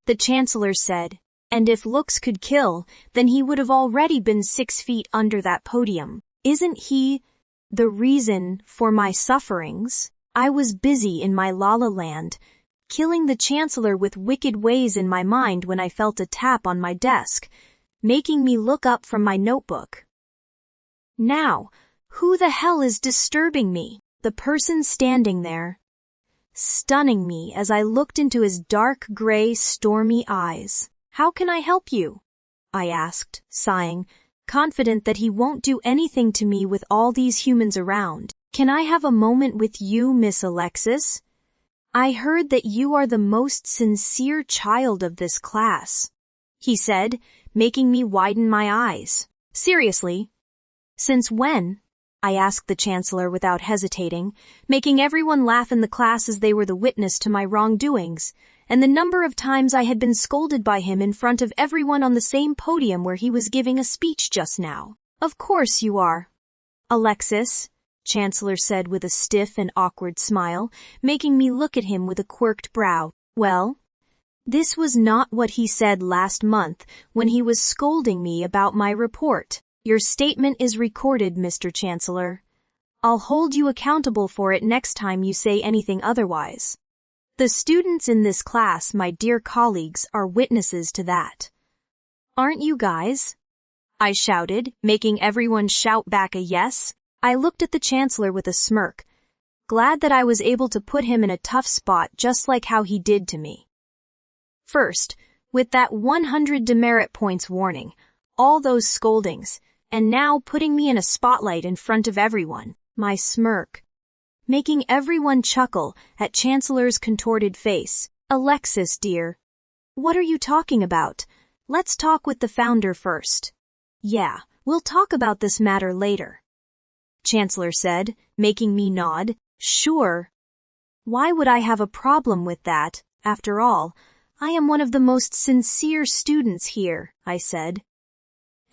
The chancellor said, and if looks could kill, then he would have already been 6 feet under that podium. Isn't he the reason for my sufferings? I was busy in my la-la land, killing the chancellor with wicked ways in my mind when I felt a tap on my desk, making me look up from my notebook. Now, who the hell is disturbing me? The person standing there, stunning me as I looked into his dark gray, stormy eyes. How can I help you? I asked, sighing, confident that he won't do anything to me with all these humans around. Can I have a moment with you, Miss Alexis? I heard that you are the most sincere child of this class, he said, making me widen my eyes. Seriously? Since when? I asked the chancellor without hesitating, making everyone laugh in the class as they were the witness to my wrongdoings, and the number of times I had been scolded by him in front of everyone on the same podium where he was giving a speech just now. Of course you are. Alexis, Chancellor said with a stiff and awkward smile, making me look at him with a quirked brow. Well, this was not what he said last month when he was scolding me about my report. Your statement is recorded, Mr. Chancellor. I'll hold you accountable for it next time you say anything otherwise. The students in this class, my dear colleagues, are witnesses to that. Aren't you guys? I shouted, making everyone shout back a yes. I looked at the Chancellor with a smirk, glad that I was able to put him in a tough spot just like how he did to me. First, with that 100 demerit points warning, all those scoldings, and now putting me in a spotlight in front of everyone, my smirk, making everyone chuckle at Chancellor's contorted face. Alexis, dear, what are you talking about? Let's talk with the founder first. Yeah, we'll talk about this matter later, Chancellor said, making me nod. Sure. Why would I have a problem with that? After all, I am one of the most sincere students here, I said.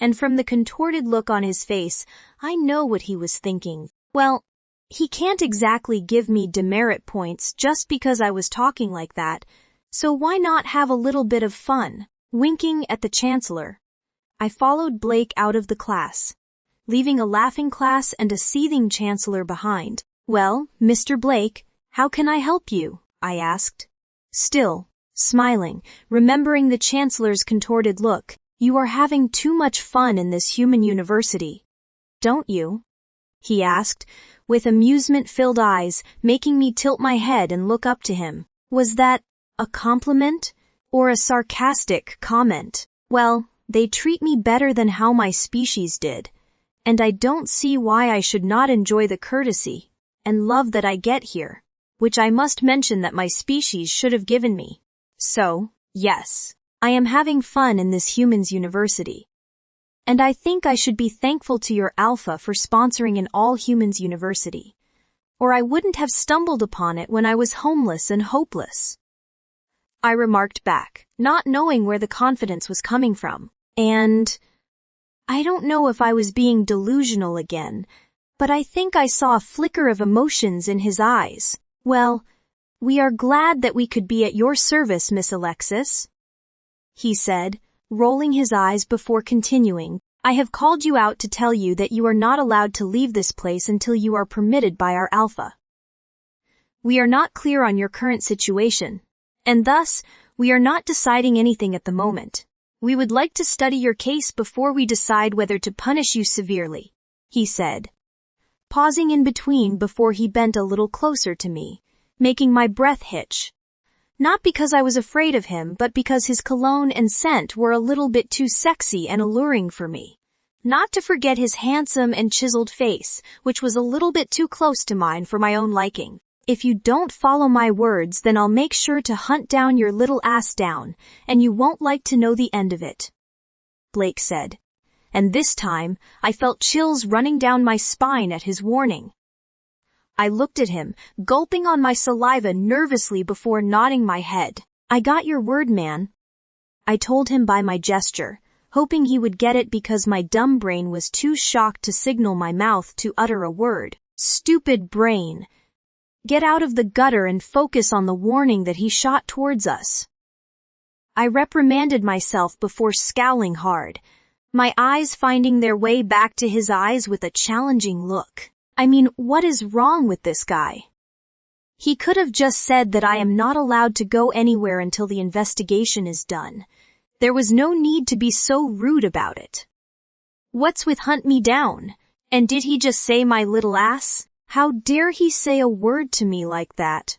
And from the contorted look on his face, I know what he was thinking. Well, he can't exactly give me demerit points just because I was talking like that, so why not have a little bit of fun? Winking at the Chancellor, I followed Blake out of the class, leaving a laughing class and a seething Chancellor behind. Well, Mr. Blake, how can I help you? I asked. Still, smiling, remembering the Chancellor's contorted look. You are having too much fun in this human university, don't you? He asked, with amusement-filled eyes, making me tilt my head and look up to him. Was that a compliment or a sarcastic comment? Well, they treat me better than how my species did, and I don't see why I should not enjoy the courtesy and love that I get here, which I must mention that my species should have given me. So, yes, I am having fun in this humans university. And I think I should be thankful to your Alpha for sponsoring an all-humans university, or I wouldn't have stumbled upon it when I was homeless and hopeless. I remarked back, not knowing where the confidence was coming from. And I don't know if I was being delusional again, but I think I saw a flicker of emotions in his eyes. Well, we are glad that we could be at your service, Miss Alexis, he said, rolling his eyes before continuing. I have called you out to tell you that you are not allowed to leave this place until you are permitted by our Alpha. We are not clear on your current situation, and thus, we are not deciding anything at the moment. We would like to study your case before we decide whether to punish you severely, he said, pausing in between before he bent a little closer to me, making my breath hitch. Not because I was afraid of him, but because his cologne and scent were a little bit too sexy and alluring for me. Not to forget his handsome and chiseled face, which was a little bit too close to mine for my own liking. If you don't follow my words, then I'll make sure to hunt down your little ass down, and you won't like to know the end of it, Blake said, and this time I felt chills running down my spine at his warning. I looked at him, gulping on my saliva nervously before nodding my head. "I got your word, man," I told him by my gesture, hoping he would get it because my dumb brain was too shocked to signal my mouth to utter a word. Stupid brain. Get out of the gutter and focus on the warning that he shot towards us. I reprimanded myself before scowling hard, my eyes finding their way back to his eyes with a challenging look. I mean, what is wrong with this guy? He could have just said that I am not allowed to go anywhere until the investigation is done. There was no need to be so rude about it. What's with hunt me down? And did he just say my little ass? How dare he say a word to me like that?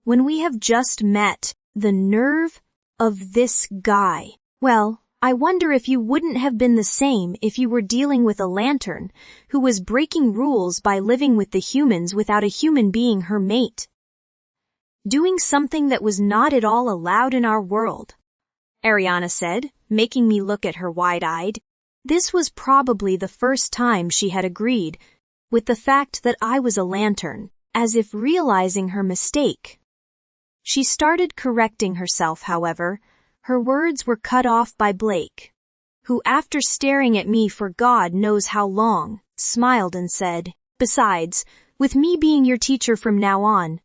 When we have just met, the nerve of this guy. Well, I wonder if you wouldn't have been the same if you were dealing with a lantern who was breaking rules by living with the humans without a human being her mate. Doing something that was not at all allowed in our world, Ariana said, making me look at her wide-eyed. This was probably the first time she had agreed with the fact that I was a lantern, as if realizing her mistake. She started correcting herself, however. Her words were cut off by Blake, who, after staring at me for God knows how long, smiled and said, "Besides, with me being your teacher from now on,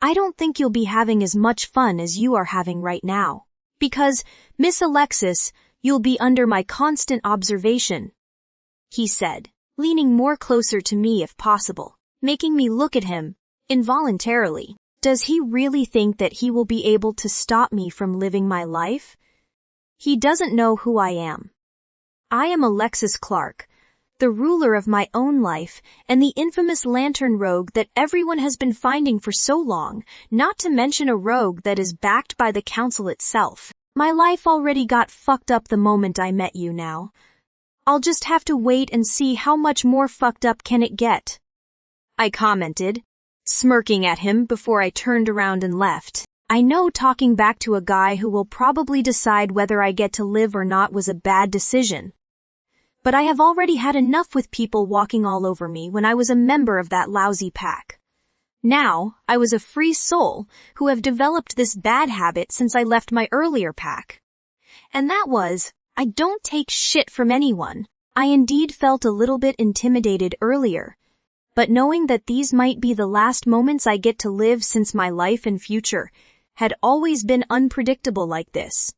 I don't think you'll be having as much fun as you are having right now. Because, Miss Alexis, you'll be under my constant observation," he said, leaning more closer to me if possible, making me look at him, involuntarily. Does he really think that he will be able to stop me from living my life? He doesn't know who I am. I am Alexis Clark, the ruler of my own life and the infamous lantern rogue that everyone has been finding for so long, not to mention a rogue that is backed by the council itself. My life already got fucked up the moment I met you now. I'll just have to wait and see how much more fucked up can it get, I commented, smirking at him before I turned around and left. I know talking back to a guy who will probably decide whether I get to live or not was a bad decision. But I have already had enough with people walking all over me when I was a member of that lousy pack. Now, I was a free soul who have developed this bad habit since I left my earlier pack. And that was, I don't take shit from anyone. I indeed felt a little bit intimidated earlier, but knowing that these might be the last moments I get to live since my life and future had always been unpredictable like this.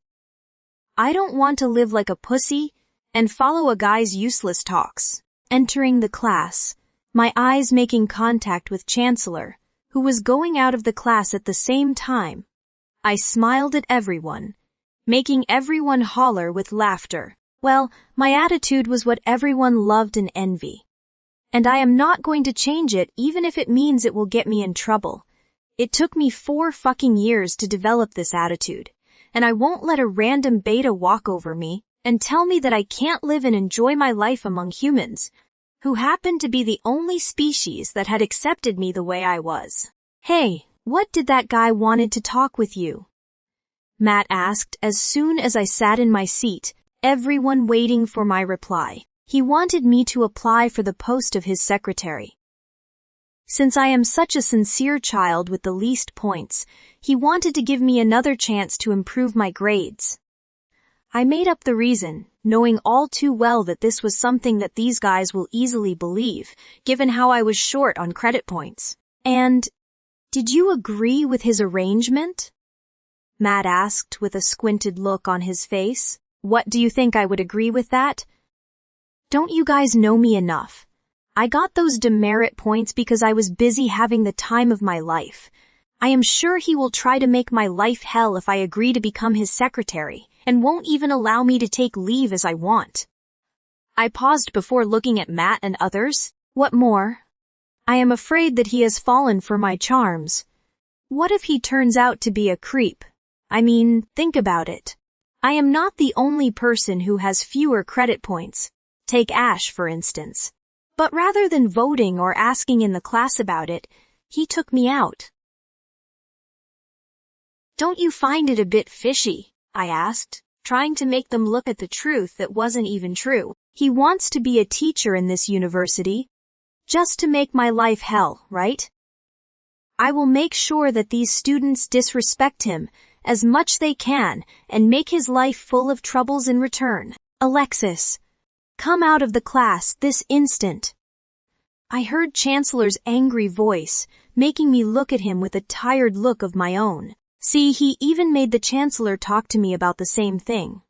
I don't want to live like a pussy and follow a guy's useless talks. Entering the class, my eyes making contact with Chancellor, who was going out of the class at the same time. I smiled at everyone, making everyone holler with laughter. Well, my attitude was what everyone loved and envied. And I am not going to change it even if it means it will get me in trouble. It took me 4 fucking years to develop this attitude, and I won't let a random beta walk over me and tell me that I can't live and enjoy my life among humans, who happened to be the only species that had accepted me the way I was. "Hey, what did that guy wanted to talk with you?" Matt asked as soon as I sat in my seat, everyone waiting for my reply. He wanted me to apply for the post of his secretary. Since I am such a sincere child with the least points, he wanted to give me another chance to improve my grades. I made up the reason, knowing all too well that this was something that these guys will easily believe, given how I was short on credit points. "And, did you agree with his arrangement?" Matt asked with a squinted look on his face. "What do you think I would agree with that? Don't you guys know me enough? I got those demerit points because I was busy having the time of my life. I am sure he will try to make my life hell if I agree to become his secretary, and won't even allow me to take leave as I want." I paused before looking at Matt and others. What more? I am afraid that he has fallen for my charms. What if he turns out to be a creep? I mean, think about it. I am not the only person who has fewer credit points. Take Ash, for instance. But rather than voting or asking in the class about it, he took me out. "Don't you find it a bit fishy?" I asked, trying to make them look at the truth that wasn't even true. He wants to be a teacher in this university, just to make my life hell, right? I will make sure that these students disrespect him as much they can and make his life full of troubles in return. Alexis, come out of the class this instant. I heard Chancellor's angry voice, making me look at him with a tired look of my own. See, he even made the Chancellor talk to me about the same thing.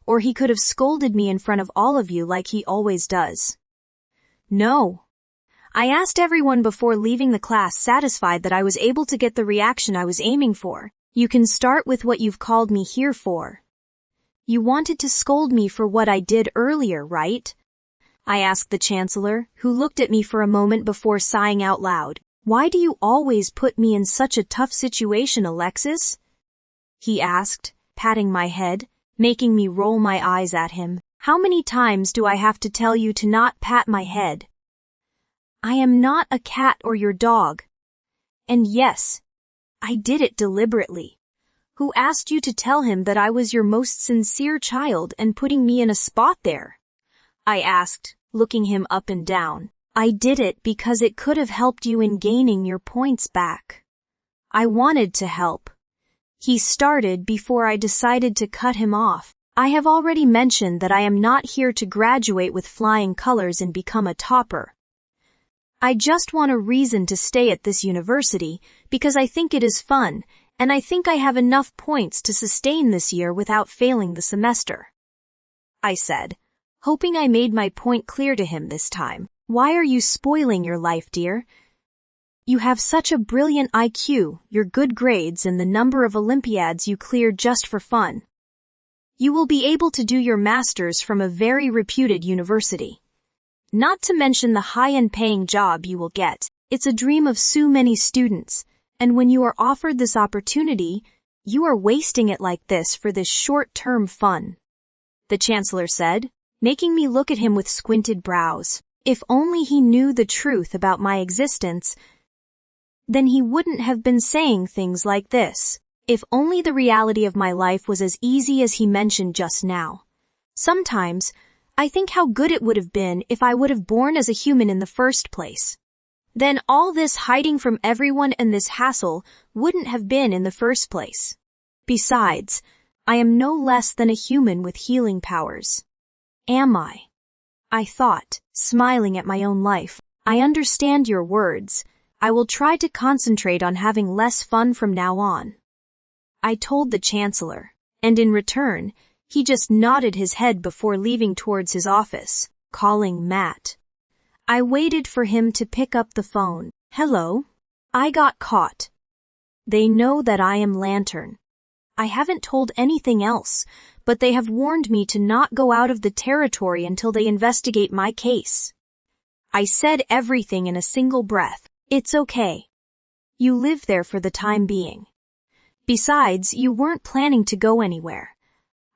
Or he could have scolded me in front of all of you like he always does. No. I asked everyone before leaving the class, satisfied that I was able to get the reaction I was aiming for. You can start with what you've called me here for. You wanted to scold me for what I did earlier, right? I asked the Chancellor, who looked at me for a moment before sighing out loud. Why do you always put me in such a tough situation, Alexis? He asked, patting my head, making me roll my eyes at him. How many times do I have to tell you to not pat my head? I am not a cat or your dog. And yes, I did it deliberately. Who asked you to tell him that I was your most sincere child and putting me in a spot there? I asked, looking him up and down. I did it because it could have helped you in gaining your points back. I wanted to help. He started before I decided to cut him off. I have already mentioned that I am not here to graduate with flying colors and become a topper. I just want a reason to stay at this university because I think it is fun, and I think I have enough points to sustain this year without failing the semester. I said, hoping I made my point clear to him this time. Why are you spoiling your life, dear? You have such a brilliant IQ, your good grades, and the number of Olympiads you cleared just for fun. You will be able to do your master's from a very reputed university. Not to mention the high-end paying job you will get. It's a dream of so many students, and when you are offered this opportunity, you are wasting it like this for this short-term fun. The Chancellor said, making me look at him with squinted brows. If only he knew the truth about my existence, then he wouldn't have been saying things like this. If only the reality of my life was as easy as he mentioned just now. Sometimes, I think how good it would have been if I would have born as a human in the first place. Then all this hiding from everyone and this hassle wouldn't have been in the first place. Besides, I am no less than a human with healing powers. Am I? I thought, smiling at my own life. I understand your words. I will try to concentrate on having less fun from now on. I told the Chancellor, and in return, he just nodded his head before leaving towards his office, calling Matt. I waited for him to pick up the phone. Hello? I got caught. They know that I am Lantern. I haven't told anything else, but they have warned me to not go out of the territory until they investigate my case. I said everything in a single breath. It's okay. You live there for the time being. Besides, you weren't planning to go anywhere.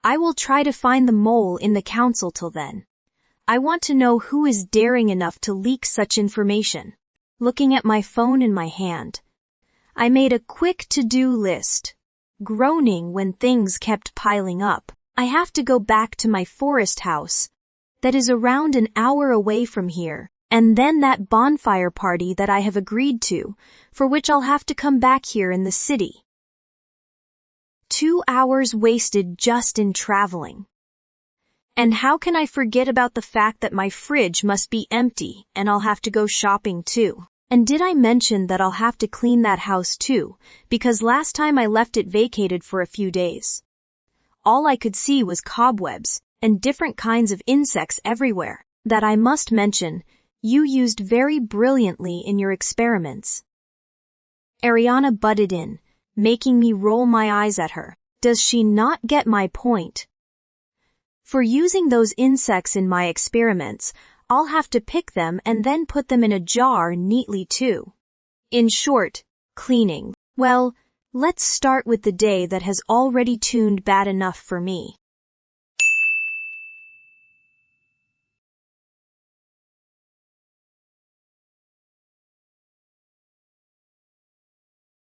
I will try to find the mole in the council till then. I want to know who is daring enough to leak such information. Looking at my phone in my hand, I made a quick to-do list, groaning when things kept piling up. I have to go back to my forest house, that is around an hour away from here, and then that bonfire party that I have agreed to, for which I'll have to come back here in the city. 2 hours wasted just in traveling. And how can I forget about the fact that my fridge must be empty and I'll have to go shopping too? And did I mention that I'll have to clean that house too, because last time I left it vacated for a few days. All I could see was cobwebs and different kinds of insects everywhere, that I must mention, you used very brilliantly in your experiments. Ariana butted in, making me roll my eyes at her. Does she not get my point? For using those insects in my experiments, I'll have to pick them and then put them in a jar neatly too. In short, cleaning. Well, let's start with the day that has already tuned bad enough for me.